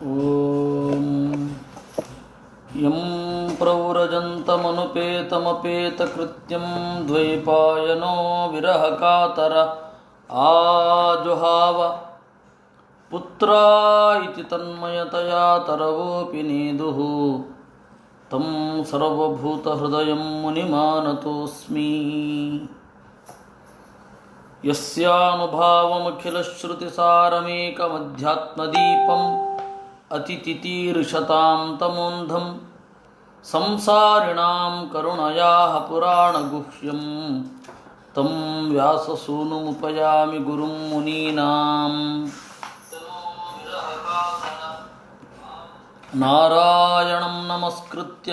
ಓಂ M ಪ್ರವ್ರಜಂತಮನುಪೇತಮಪೇತಕೃತ್ಯಂ ದ್ವೈಪಾಯನೋ ವಿರಹಕಾತರ ಆಜುಹಾವ ಪುತ್ರಾ ಇತಿ ತನ್ಮಯತಯಾ ತರವೋಪಿ ನೇದುಃ ತಂ ಸರ್ವಭೂತಹೃದಯಂ ಮುನಿಮಾನತೋಸ್ಮಿ. ಯಸ್ಯಾನುಭಾವಮಖಿಲಶ್ರುತಿಸಾರಮೇಕಮಧ್ಯಾತ್ಮದೀಪಂ ಅತಿತಿತೀರ್ಷತಾಂ ತಮೋಂಧಂ ಸಂಸಾರಿಣಾಂ ಕರುಣಯಾಃ ಪುರಾಣಗುಹ್ಯಂ ತಂ ವ್ಯಾಸಸೂನುಮುಪಯಾಮಿ ಗುರುಂ ಮುನೀನಾಂ. ನಾರಾಯಣಂ ನಮಸ್ಕೃತ್ಯ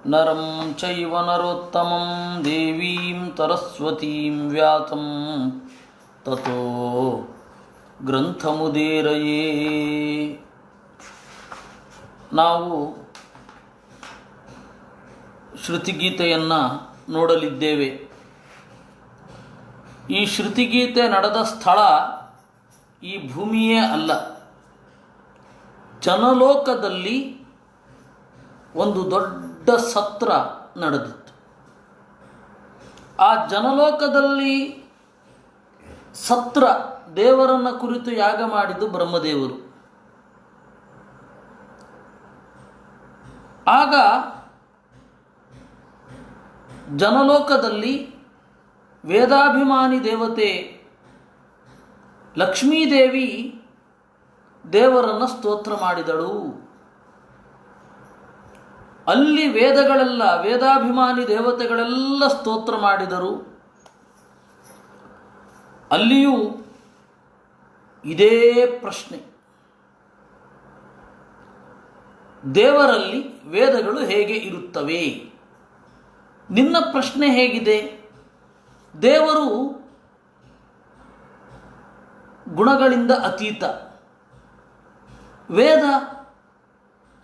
ನರಂ ಚೈವ ನರೋತ್ತಮಂ ದೇವೀಂ ಸರಸ್ವತೀಂ ವ್ಯಾಸಂ ತತೋ ಗ್ರಂಥಮುದೇರಯೇ. ನಾವು ಶ್ರುತಿಗೀತೆಯನ್ನು ನೋಡಲಿದ್ದೇವೆ. ಈ ಶ್ರುತಿಗೀತೆ ನಡೆದ ಸ್ಥಳ ಈ ಭೂಮಿಯೇ ಅಲ್ಲ, ಜನಲೋಕದಲ್ಲಿ ಒಂದು ದೊಡ್ಡ ಸತ್ರ ನಡೆದಿತ್ತು. ಆ ಜನಲೋಕದಲ್ಲಿ ಸತ್ರ ದೇವರನ್ನು ಕುರಿತು ಯಾಗ ಮಾಡಿದ್ದು ಬ್ರಹ್ಮದೇವರು. ಆಗ ಜನಲೋಕದಲ್ಲಿ ವೇದಾಭಿಮಾನಿ ದೇವತೆ ಲಕ್ಷ್ಮೀದೇವಿ ದೇವರನ್ನು ಸ್ತೋತ್ರ ಮಾಡಿದಳು. ಅಲ್ಲಿ ವೇದಗಳೆಲ್ಲ, ವೇದಾಭಿಮಾನಿ ದೇವತೆಗಳೆಲ್ಲ ಸ್ತೋತ್ರ ಮಾಡಿದರು. ಅಲ್ಲಿಯೂ ಇದೇ ಪ್ರಶ್ನೆ, ದೇವರಲ್ಲಿ ವೇದಗಳು ಹೇಗೆ ಇರುತ್ತವೆ? ನಿನ್ನ ಪ್ರಶ್ನೆ ಹೇಗಿದೆ? ದೇವರು ಗುಣಗಳಿಂದ ಅತೀತ. ವೇದ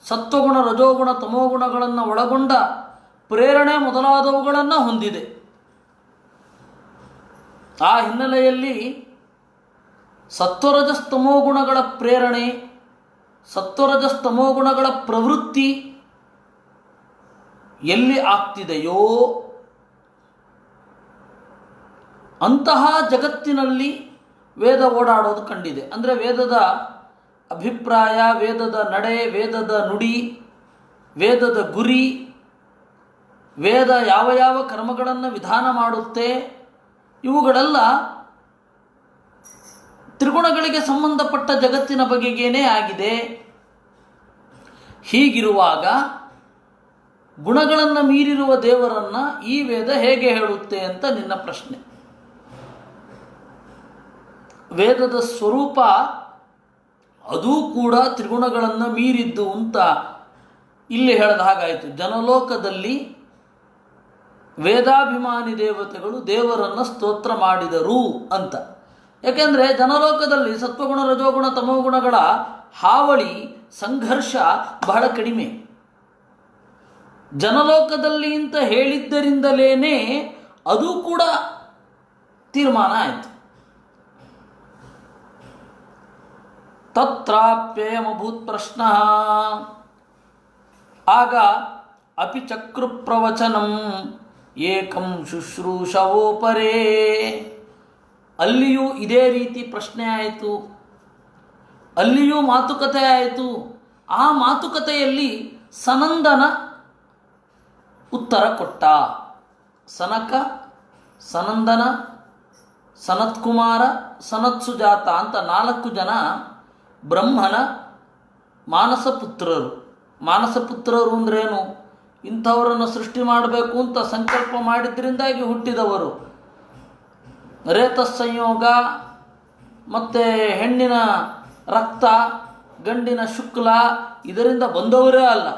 ಸತ್ವಗುಣ, ರಜೋಗುಣ, ತಮೋಗುಣಗಳನ್ನು ಒಳಗೊಂಡ ಪ್ರೇರಣೆ ಮೊದಲಾದವುಗಳನ್ನು ಹೊಂದಿದೆ. ಆ ಹಿನ್ನೆಲೆಯಲ್ಲಿ ಸತ್ವರಜಸ್ತಮೋಗುಣಗಳ ಪ್ರೇರಣೆ, ಸತ್ವರಜಸ್ತಮೋಗುಣಗಳ ಪ್ರವೃತ್ತಿ ಎಲ್ಲಿ ಆಗ್ತಿದೆಯೋ ಅಂತಹ ಜಗತ್ತಿನಲ್ಲಿ ವೇದ ಓಡಾಡೋದು ಕಂಡಿದೆ. ಅಂದರೆ ವೇದದ ಅಭಿಪ್ರಾಯ, ವೇದದ ನಡೆ, ವೇದದ ನುಡಿ, ವೇದದ ಗುರಿ, ವೇದ ಯಾವ ಯಾವ ಕರ್ಮಗಳನ್ನು ವಿಧಾನ ಮಾಡುತ್ತೆ, ಇವುಗಳೆಲ್ಲ ತ್ರಿಗುಣಗಳಿಗೆ ಸಂಬಂಧಪಟ್ಟ ಜಗತ್ತಿನ ಬಗೆಗೇನೇ ಆಗಿದೆ. ಹೀಗಿರುವಾಗ ಗುಣಗಳನ್ನು ಮೀರಿರುವ ದೇವರನ್ನು ಈ ವೇದ ಹೇಗೆ ಹೇಳುತ್ತೆ ಅಂತ ನಿನ್ನ ಪ್ರಶ್ನೆ. ವೇದದ ಸ್ವರೂಪ ಅದೂ ಕೂಡ ತ್ರಿಗುಣಗಳನ್ನು ಮೀರಿದ್ದು ಅಂತ ಇಲ್ಲಿ ಹೇಳಿದ ಹಾಗಾಯಿತು. ಜನಲೋಕದಲ್ಲಿ ವೇದಾಭಿಮಾನಿ ದೇವತೆಗಳು ದೇವರನ್ನು ಸ್ತೋತ್ರ ಮಾಡಿದರು ಅಂತ. ಯಾಕೆಂದರೆ ಜನಲೋಕದಲ್ಲಿ ಸತ್ವಗುಣ, ರಜೋಗುಣ, ತಮೋಗುಣಗಳ ಹಾವಳಿ, ಸಂಘರ್ಷ ಬಹಳ ಕಡಿಮೆ. ಜನಲೋಕದಲ್ಲಿ ಅಂತ ಹೇಳಿದ್ದರಿಂದಲೇ ಅದು ಕೂಡ ತೀರ್ಮಾನ ಆಯಿತು. ತತ್ರಾಪ್ಯಯಮಭೂತ್ ಪ್ರಶ್ನ. ಆಗ ಅಪಿ ಚಕ್ರು ಪ್ರವಚನಂ ಏಕಂ ಶುಶ್ರೂಷವೋಪರೇ. ಅಲ್ಲಿಯೂ ಇದೇ ರೀತಿ ಪ್ರಶ್ನೆ ಆಯಿತು, ಅಲ್ಲಿಯೂ ಮಾತುಕತೆ ಆಯಿತು. ಆ ಮಾತುಕತೆಯಲ್ಲಿ ಸನಂದನ ಉತ್ತರ ಕೊಟ್ಟ. ಸನಕ, ಸನಂದನ, ಸನತ್ಕುಮಾರ, ಸನತ್ಸುಜಾತ ಅಂತ 4 ಜನ ಬ್ರಹ್ಮನ ಮಾನಸಪುತ್ರರು. ಮಾನಸಪುತ್ರರು ಅಂದ್ರೇನು? ಇಂಥವರನ್ನು ಸೃಷ್ಟಿ ಮಾಡಬೇಕು ಅಂತ ಸಂಕಲ್ಪ ಮಾಡಿದ್ರಿಂದಾಗಿ ಹುಟ್ಟಿದವರು. ರೇತಸ್ಸಂಯೋಗ ಮತ್ತು ಹೆಣ್ಣಿನ ರಕ್ತ, ಗಂಡಿನ ಶುಕ್ಲ, ಇದರಿಂದ ಬಂದವರೇ ಅಲ್ಲ.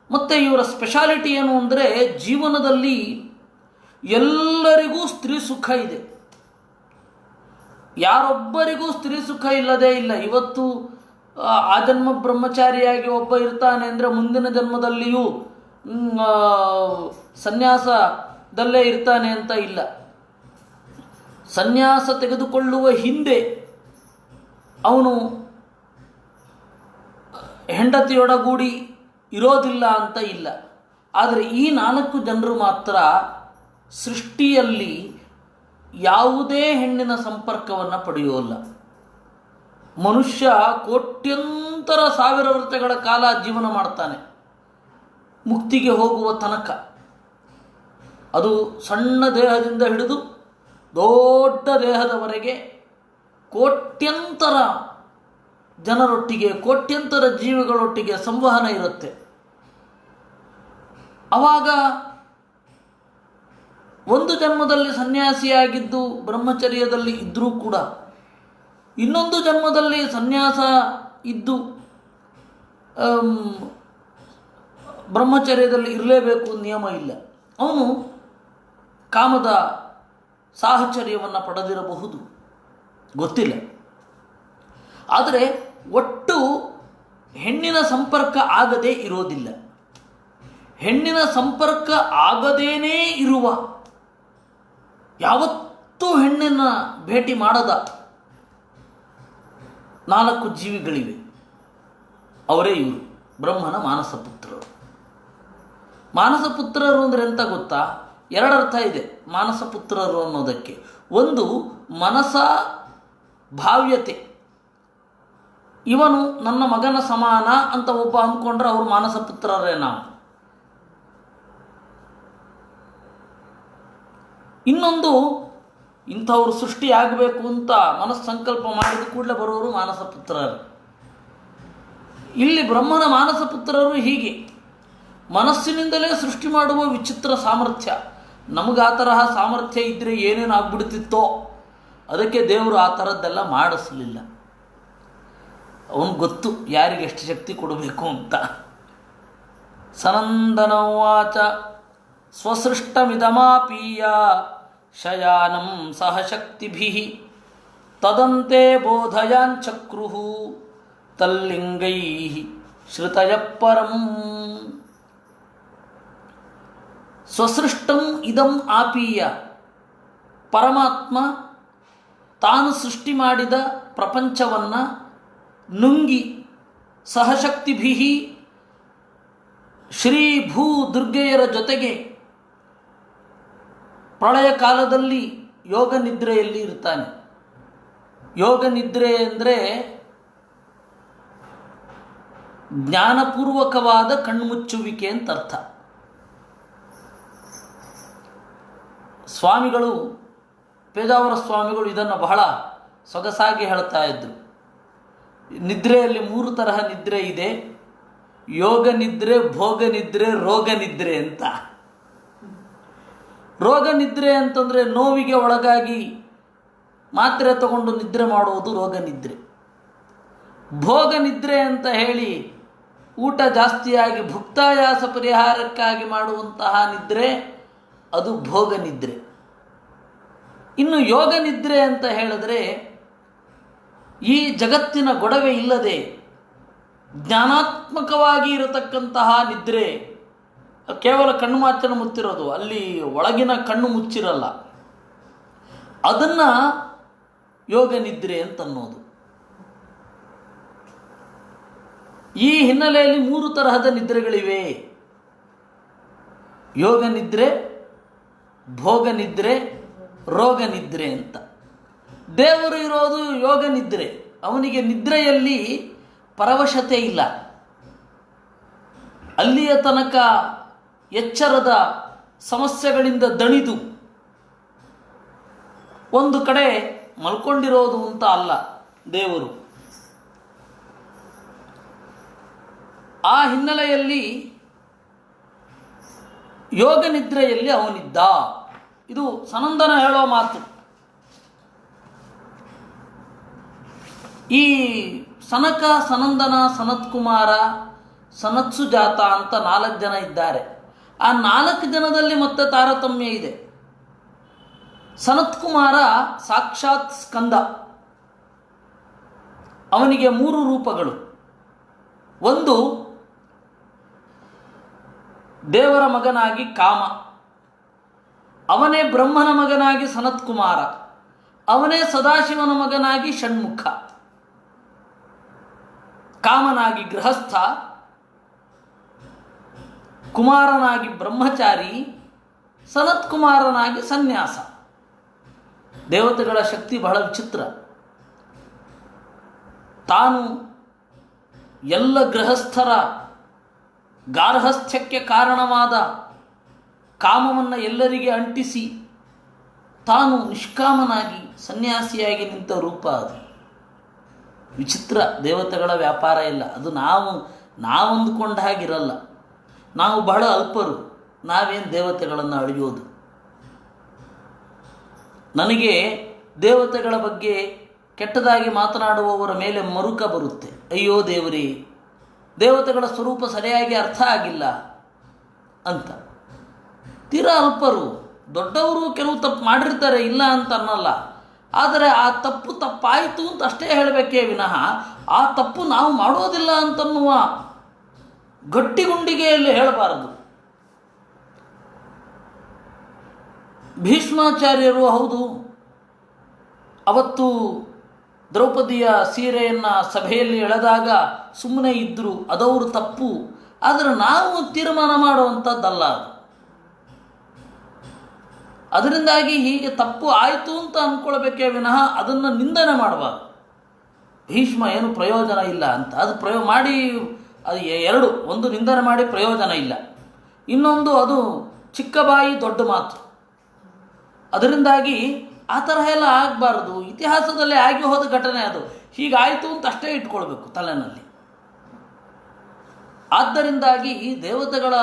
ಮತ್ತು ಇವರ ಸ್ಪೆಷಾಲಿಟಿ ಏನು ಅಂದರೆ, ಜೀವನದಲ್ಲಿ ಎಲ್ಲರಿಗೂ ಸ್ತ್ರೀ ಸುಖ ಇದೆ, ಯಾರೊಬ್ಬರಿಗೂ ಸ್ತ್ರೀ ಸುಖ ಇಲ್ಲದೇ ಇಲ್ಲ. ಇವತ್ತು ಆ ಜನ್ಮ ಬ್ರಹ್ಮಚಾರಿಯಾಗಿ ಒಬ್ಬ ಇರ್ತಾನೆ ಅಂದರೆ ಮುಂದಿನ ಜನ್ಮದಲ್ಲಿಯೂ ಸನ್ಯಾಸದಲ್ಲೇ ಇರ್ತಾನೆ ಅಂತ ಇಲ್ಲ. ಸನ್ಯಾಸ ತೆಗೆದುಕೊಳ್ಳುವ ಹಿಂದೆ ಅವನು ಹೆಂಡತಿಯೊಡಗೂಡಿ ಇರೋದಿಲ್ಲ ಅಂತ ಇಲ್ಲ. ಆದರೆ ಈ 4 ಜನರು ಮಾತ್ರ ಸೃಷ್ಟಿಯಲ್ಲಿ ಯಾವುದೇ ಹೆಣ್ಣಿನ ಸಂಪರ್ಕವನ್ನು ಪಡೆಯೋಲ್ಲ. ಮನುಷ್ಯ ಕೋಟ್ಯಂತರ ಸಾವಿರ ವರ್ಷಗಳ ಕಾಲ ಜೀವನ ಮಾಡ್ತಾನೆ ಮುಕ್ತಿಗೆ ಹೋಗುವ ತನಕ. ಅದು ಸಣ್ಣ ದೇಹದಿಂದ ಹಿಡಿದು ದೊಡ್ಡ ದೇಹದವರೆಗೆ ಕೋಟ್ಯಂತರ ಜನರೊಟ್ಟಿಗೆ, ಕೋಟ್ಯಂತರ ಜೀವಿಗಳೊಟ್ಟಿಗೆ ಸಂವಹನ ಇರುತ್ತೆ. ಆವಾಗ ಒಂದು ಜನ್ಮದಲ್ಲಿ ಸನ್ಯಾಸಿಯಾಗಿದ್ದು ಬ್ರಹ್ಮಚರ್ಯದಲ್ಲಿ ಇದ್ದರೂ ಕೂಡ ಇನ್ನೊಂದು ಜನ್ಮದಲ್ಲಿ ಸನ್ಯಾಸ ಇದ್ದು ಬ್ರಹ್ಮಚರ್ಯದಲ್ಲಿ ಇರಲೇಬೇಕು ನಿಯಮ ಇಲ್ಲ. ಅವನು ಕಾಮದ ಸಾಹಚರ್ಯವನ್ನು ಪಡೆದಿರಬಹುದು, ಗೊತ್ತಿಲ್ಲ. ಆದರೆ ಒಟ್ಟು ಹೆಣ್ಣಿನ ಸಂಪರ್ಕ ಆಗದೇ ಇರೋದಿಲ್ಲ. ಹೆಣ್ಣಿನ ಸಂಪರ್ಕ ಆಗದೇನೇ ಇರುವ, ಯಾವತ್ತೂ ಹೆಣ್ಣನ್ನು ಭೇಟಿ ಮಾಡದ 4 ಜೀವಿಗಳಿವೆ. ಅವರೇ ಇವರು ಬ್ರಹ್ಮನ ಮಾನಸಪುತ್ರರು. ಮಾನಸಪುತ್ರರು ಅಂದರೆ ಎಂತ ಗೊತ್ತಾ? 2 ಅರ್ಥ ಇದೆ ಮಾನಸಪುತ್ರರು ಅನ್ನೋದಕ್ಕೆ. ಒಂದು, ಮನಸ ಭಾವ್ಯತೆ. ಇವನು ನನ್ನ ಮಗನ ಸಮಾನ ಅಂತ ಒಬ್ಬ ಅಂದ್ಕೊಂಡ್ರೆ ಅವರು ಮಾನಸಪುತ್ರರೇ. ನಾವು ಇನ್ನೊಂದು, ಇಂಥವ್ರು ಸೃಷ್ಟಿಯಾಗಬೇಕು ಅಂತ ಮನಸ್ಸಂಕಲ್ಪ ಮಾಡಿದ ಕೂಡಲೇ ಬರೋರು ಮಾನಸಪುತ್ರರು. ಇಲ್ಲಿ ಬ್ರಹ್ಮನ ಮಾನಸಪುತ್ರರು ಹೀಗೆ ಮನಸ್ಸಿನಿಂದಲೇ ಸೃಷ್ಟಿ ಮಾಡುವ ವಿಚಿತ್ರ ಸಾಮರ್ಥ್ಯ. ನಮಗೆ ಆ ತರಹ ಸಾಮರ್ಥ್ಯ ಇದ್ದರೆ ಏನೇನು ಆಗ್ಬಿಡ್ತಿತ್ತೋ. ಅದಕ್ಕೆ ದೇವರು ಆ ಥರದ್ದೆಲ್ಲ ಮಾಡಿಸಲಿಲ್ಲ. ಅವನಿಗೆ ಗೊತ್ತು ಯಾರಿಗೆ ಎಷ್ಟು ಶಕ್ತಿ ಕೊಡಬೇಕು ಅಂತ. ಸನಂದನವಾಚ ಸ್ವಸೃಷ್ಟಮಿದಮಾಪೀಯ ಶಯಾನಂ ಸಹ ಶಕ್ತಿಭಿಃ ತದಂತೆ ಬೋಧಯಾಂಚಕ್ರುಃ ತಲ್ಲಿಂಗೈಃ ಶ್ರುತಯಃ ಪರಂ. ಸ್ವಸೃಷ್ಟಂ ಇದಂ ಆಪೀಯ, ಪರಮಾತ್ಮ ತಾನು ಸೃಷ್ಟಿ ಮಾಡಿದ ಪ್ರಪಂಚವನ್ನು ನುಂಗಿ ಸಹಶಕ್ತಿಭಿಃ ಶ್ರೀ ಭೂ ದುರ್ಗೆಯರ ಜೊತೆಗೆ ಪ್ರಳಯ ಕಾಲದಲ್ಲಿ ಯೋಗ ನಿದ್ರೆಯಲ್ಲಿ ಇರ್ತಾನೆ. ಯೋಗ ನಿದ್ರೆ ಅಂದರೆ ಜ್ಞಾನಪೂರ್ವಕವಾದ ಕಣ್ಮುಚ್ಚುವಿಕೆ ಅಂತ ಅರ್ಥ. ಸ್ವಾಮಿಗಳು, ಪೇಜಾವರ ಸ್ವಾಮಿಗಳು ಇದನ್ನು ಬಹಳ ಸೊಗಸಾಗಿ ಹೇಳ್ತಾ ಇದ್ದರು. ನಿದ್ರೆಯಲ್ಲಿ 3 ತರಹ ನಿದ್ರೆ ಇದೆ: ಯೋಗ ನಿದ್ರೆ, ಭೋಗ ನಿದ್ರೆ, ರೋಗ ನಿದ್ರೆ ಅಂತ. ರೋಗ ನಿದ್ರೆ ಅಂತಂದರೆ ನೋವಿಗೆ ಒಳಗಾಗಿ ಮಾತ್ರೆ ತಗೊಂಡು ನಿದ್ರೆ ಮಾಡುವುದು ರೋಗ ನಿದ್ರೆ. ಭೋಗ ನಿದ್ರೆ ಅಂತ ಹೇಳಿ ಊಟ ಜಾಸ್ತಿಯಾಗಿ ಭುಕ್ತಾಯಾಸ ಪರಿಹಾರಕ್ಕಾಗಿ ಮಾಡುವಂತಹ ನಿದ್ರೆ, ಅದು ಭೋಗ ನಿದ್ರೆ. ಇನ್ನು ಯೋಗ ನಿದ್ರೆ ಅಂತ ಹೇಳಿದ್ರೆ ಈ ಜಗತ್ತಿನ ಗೊಡವೆ ಇಲ್ಲದೆ ಜ್ಞಾನಾತ್ಮಕವಾಗಿ ಇರತಕ್ಕಂತಹ ನಿದ್ರೆ. ಕೇವಲ ಕಣ್ಣು ಮಾತ್ರ ಮುಚ್ಚಿರೋದು, ಅಲ್ಲಿ ಒಳಗಿನ ಕಣ್ಣು ಮುಚ್ಚಿರಲ್ಲ. ಅದನ್ನು ಯೋಗ ನಿದ್ರೆ ಅಂತನ್ನೋದು. ಈ ಹಿನ್ನೆಲೆಯಲ್ಲಿ 3 ತರಹದ ನಿದ್ರೆಗಳಿವೆ: ಯೋಗ ನಿದ್ರೆ, ಭೋಗ ನಿದ್ರೆ, ರೋಗ ನಿದ್ರೆ ಅಂತ. ದೇವರು ಇರೋದು ಯೋಗ ನಿದ್ರೆ. ಅವನಿಗೆ ನಿದ್ರೆಯಲ್ಲಿ ಪರವಶತೆ ಇಲ್ಲ. ಅಲ್ಲಿಯ ತನಕ ಎಚ್ಚರದ ಸಮಸ್ಯೆಗಳಿಂದ ದಣಿದು ಒಂದು ಕಡೆ ಮಲ್ಕೊಂಡಿರೋದು ಅಂತ ಅಲ್ಲ ದೇವರು. ಆ ಹಿನ್ನೆಲೆಯಲ್ಲಿ ಯೋಗ ನಿದ್ರೆಯಲ್ಲಿ ಅವನಿದ್ದ. ಇದು ಸನಂದನ ಹೇಳೋ ಮಾತು. ಈ ಸನಕ, ಸನಂದನ, ಸನತ್ಕುಮಾರ, ಸನತ್ಸುಜಾತ ಅಂತ 4 ಜನ ಇದ್ದಾರೆ. ಆ 4 ಜನದಲ್ಲಿ ಮತ್ತೆ ತಾರತಮ್ಯ ಇದೆ. ಸನತ್ಕುಮಾರ ಸಾಕ್ಷಾತ್ ಸ್ಕಂದ. ಅವನಿಗೆ 3 ರೂಪಗಳು. ಒಂದು, ದೇವರ ಮಗನಾಗಿ ಕಾಮ, ಅವನೇ ಬ್ರಹ್ಮನ ಮಗನಾಗಿ ಸನತ್ಕುಮಾರ, ಅವನೇ ಸದಾಶಿವನ ಮಗನಾಗಿ ಷಣ್ಮುಖ. ಕಾಮನಾಗಿ ಗೃಹಸ್ಥ, ಕುಮಾರನಾಗಿ ಬ್ರಹ್ಮಚಾರಿ, ಸನತ್ಕುಮಾರನಾಗಿ ಸನ್ಯಾಸ. ದೇವತೆಗಳ ಶಕ್ತಿ ಬಹಳ ವಿಚಿತ್ರ. ತಾನು ಎಲ್ಲ ಗೃಹಸ್ಥರ ಗಾರ್ಹಸ್ಥ್ಯಕ್ಕೆ ಕಾರಣವಾದ ಕಾಮವನ್ನು ಎಲ್ಲರಿಗೆ ಅಂಟಿಸಿ ತಾನು ನಿಷ್ಕಾಮನಾಗಿ ಸನ್ಯಾಸಿಯಾಗಿ ನಿಂತ ರೂಪ ಅದು. ವಿಚಿತ್ರ. ದೇವತೆಗಳ ವ್ಯಾಪಾರ ಇಲ್ಲ. ಅದು ನಾವು ಅಂದುಕೊಂಡ ಹಾಗಿರಲ್ಲ. ನಾವು ಬಹಳ ಅಲ್ಪರು. ನಾವೇನು ದೇವತೆಗಳನ್ನು ಅಳೆಯೋದು? ನನಗೆ ದೇವತೆಗಳ ಬಗ್ಗೆ ಕೆಟ್ಟದಾಗಿ ಮಾತನಾಡುವವರ ಮೇಲೆ ಮರುಕ ಬರುತ್ತೆ. ಅಯ್ಯೋ ದೇವರೇ, ದೇವತೆಗಳ ಸ್ವರೂಪ ಸರಿಯಾಗಿ ಅರ್ಥ ಆಗಿಲ್ಲ ಅಂತ. ತೀರಾ ಅಲ್ಪರು. ದೊಡ್ಡವರು ಕೆಲವು ತಪ್ಪು ಮಾಡಿರ್ತಾರೆ, ಇಲ್ಲ ಅಂತ ಅನ್ನಲ್ಲ. ಆದರೆ ಆ ತಪ್ಪು ತಪ್ಪಾಯಿತು ಅಂತ ಅಷ್ಟೇ ಹೇಳಬೇಕೇ ವಿನಃ ಆ ತಪ್ಪು ನಾವು ಮಾಡೋದಿಲ್ಲ ಅಂತನ್ನುವ ಗಟ್ಟಿಗುಂಡಿಗೆಯಲ್ಲಿ ಹೇಳಬಾರದು. ಭೀಷ್ಮಾಚಾರ್ಯರು ಹೌದು, ಅವತ್ತು ದ್ರೌಪದಿಯ ಸೀರೆಯನ್ನು ಸಭೆಯಲ್ಲಿ ಎಳೆದಾಗ ಸುಮ್ಮನೆ ಇದ್ದರು, ಅದವರು ತಪ್ಪು. ಆದರೆ ನಾವು ತೀರ್ಮಾನ ಮಾಡುವಂಥದ್ದಲ್ಲ ಅದು. ಅದರಿಂದಾಗಿ ಹೀಗೆ ತಪ್ಪು ಆಯಿತು ಅಂತ ಅಂದ್ಕೊಳ್ಬೇಕೇ ವಿನಃ ಅದನ್ನು ನಿಂದನೆ ಮಾಡಬಾರ್ದು. ಭೀಷ್ಮ ಏನು ಪ್ರಯೋಜನ ಇಲ್ಲ ಅಂತ ಅದು ಮಾಡಿ ಅದು ಎರಡು. ಒಂದು ನಿಂದನೆ ಮಾಡಿ ಪ್ರಯೋಜನ ಇಲ್ಲ, ಇನ್ನೊಂದು ಅದು ಚಿಕ್ಕ ಬಾಯಿ ದೊಡ್ಡ ಮಾತು. ಅದರಿಂದಾಗಿ ಆ ತರಹ ಎಲ್ಲ ಆಗಬಾರ್ದು. ಇತಿಹಾಸದಲ್ಲಿ ಆಗಿ ಹೋದ ಘಟನೆ ಅದು. ಹೀಗಾಯಿತು ಅಂತ ಅಷ್ಟೇ ಇಟ್ಕೊಳ್ಬೇಕು ತಲೆನಲ್ಲಿ. ಆದ್ದರಿಂದಾಗಿ ಈ ದೇವತೆಗಳ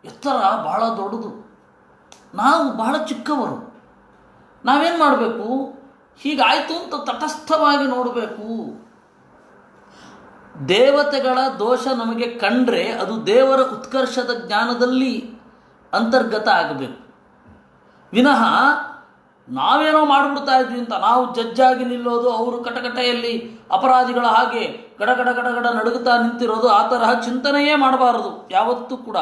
ಎತ್ತರ ಬಹಳ ದೊಡ್ಡದು, ನಾವು ಬಹಳ ಚಿಕ್ಕವರು. ನಾವೇನು ಮಾಡಬೇಕು? ಹೀಗಾಯಿತು ಅಂತ ತಟಸ್ಥವಾಗಿ ನೋಡಬೇಕು. ದೇವತೆಗಳ ದೋಷ ನಮಗೆ ಕಂಡ್ರೆ ಅದು ದೇವರ ಉತ್ಕರ್ಷದ ಜ್ಞಾನದಲ್ಲಿ ಅಂತರ್ಗತ ಆಗಬೇಕು, ವಿನಃ ನಾವೇನೋ ಮಾಡಿಬಿಡ್ತಾ ಇದ್ವಿ ಅಂತ ನಾವು ಜಡ್ಜಾಗಿ ನಿಲ್ಲೋದು, ಅವರು ಕಟಕಟೆಯಲ್ಲಿ ಅಪರಾಧಿಗಳ ಹಾಗೆ ಗಡಗಡ ಗಡಗಡ ನಡುಗುತ್ತಾ ನಿಂತಿರೋದು, ಆ ತರಹ ಚಿಂತನೆಯೇ ಮಾಡಬಾರದು ಯಾವತ್ತೂ ಕೂಡ.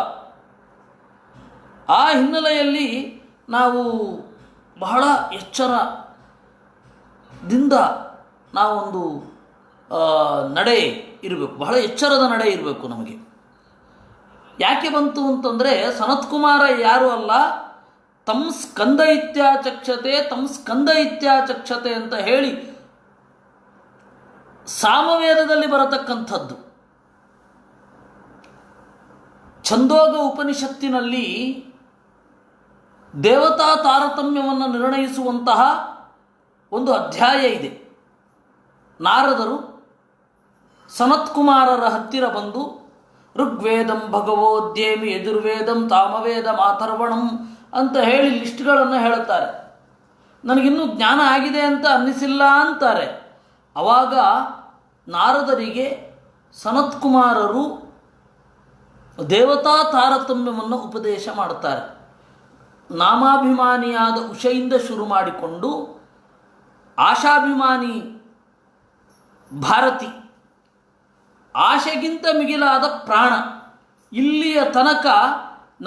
ಆ ಹಿನ್ನೆಲೆಯಲ್ಲಿ ನಾವು ಬಹಳ ಎಚ್ಚರದಿಂದ ನಾವೊಂದು ನಡೆ ಇರಬೇಕು, ಬಹಳ ಎಚ್ಚರದ ನಡೆ ಇರಬೇಕು ನಮಗೆ. ಯಾಕೆ ಬಂತು ಅಂತಂದರೆ, ಸನತ್ಕುಮಾರ ಯಾರು ಅಲ್ಲ, ತಂ ಸ್ಕಂದ ಇತ್ಯಾಚಕ್ಷತೆ ಅಂತ ಹೇಳಿ ಸಾಮವೇದದಲ್ಲಿ ಬರತಕ್ಕಂಥದ್ದು. ಛಂದೋಗ ಉಪನಿಷತ್ತಿನಲ್ಲಿ ದೇವತಾ ತಾರತಮ್ಯವನ್ನು ನಿರ್ಣಯಿಸುವಂತಹ ಒಂದು ಅಧ್ಯಾಯ ಇದೆ. ನಾರದರು ಸನತ್ಕುಮಾರರ ಹತ್ತಿರ ಬಂದು ಋಗ್ವೇದಂ ಭಗವೋದ್ಯೇಮಿ ಯಜುರ್ವೇದಂ ತಾಮವೇದಂ ಅಥರ್ವಣಂ ಅಂತ ಹೇಳಿ ಲಿಸ್ಟ್ಗಳನ್ನು ಹೇಳುತ್ತಾರೆ. ನನಗಿನ್ನೂ ಜ್ಞಾನ ಆಗಿದೆ ಅಂತ ಅನ್ನಿಸಿಲ್ಲ ಅಂತಾರೆ. ಆವಾಗ ನಾರದರಿಗೆ ಸನತ್ಕುಮಾರರು ದೇವತಾ ತಾರತಮ್ಯವನ್ನು ಉಪದೇಶ ಮಾಡುತ್ತಾರೆ. ನಾಮಾಭಿಮಾನಿಯಾದ ಉಷೆಯಿಂದ ಶುರು ಮಾಡಿಕೊಂಡು ಆಶಾಭಿಮಾನಿ ಭಾರತಿ, ಆಶೆಗಿಂತ ಮಿಗಿಲಾದ ಪ್ರಾಣ, ಇಲ್ಲಿಯ ತನಕ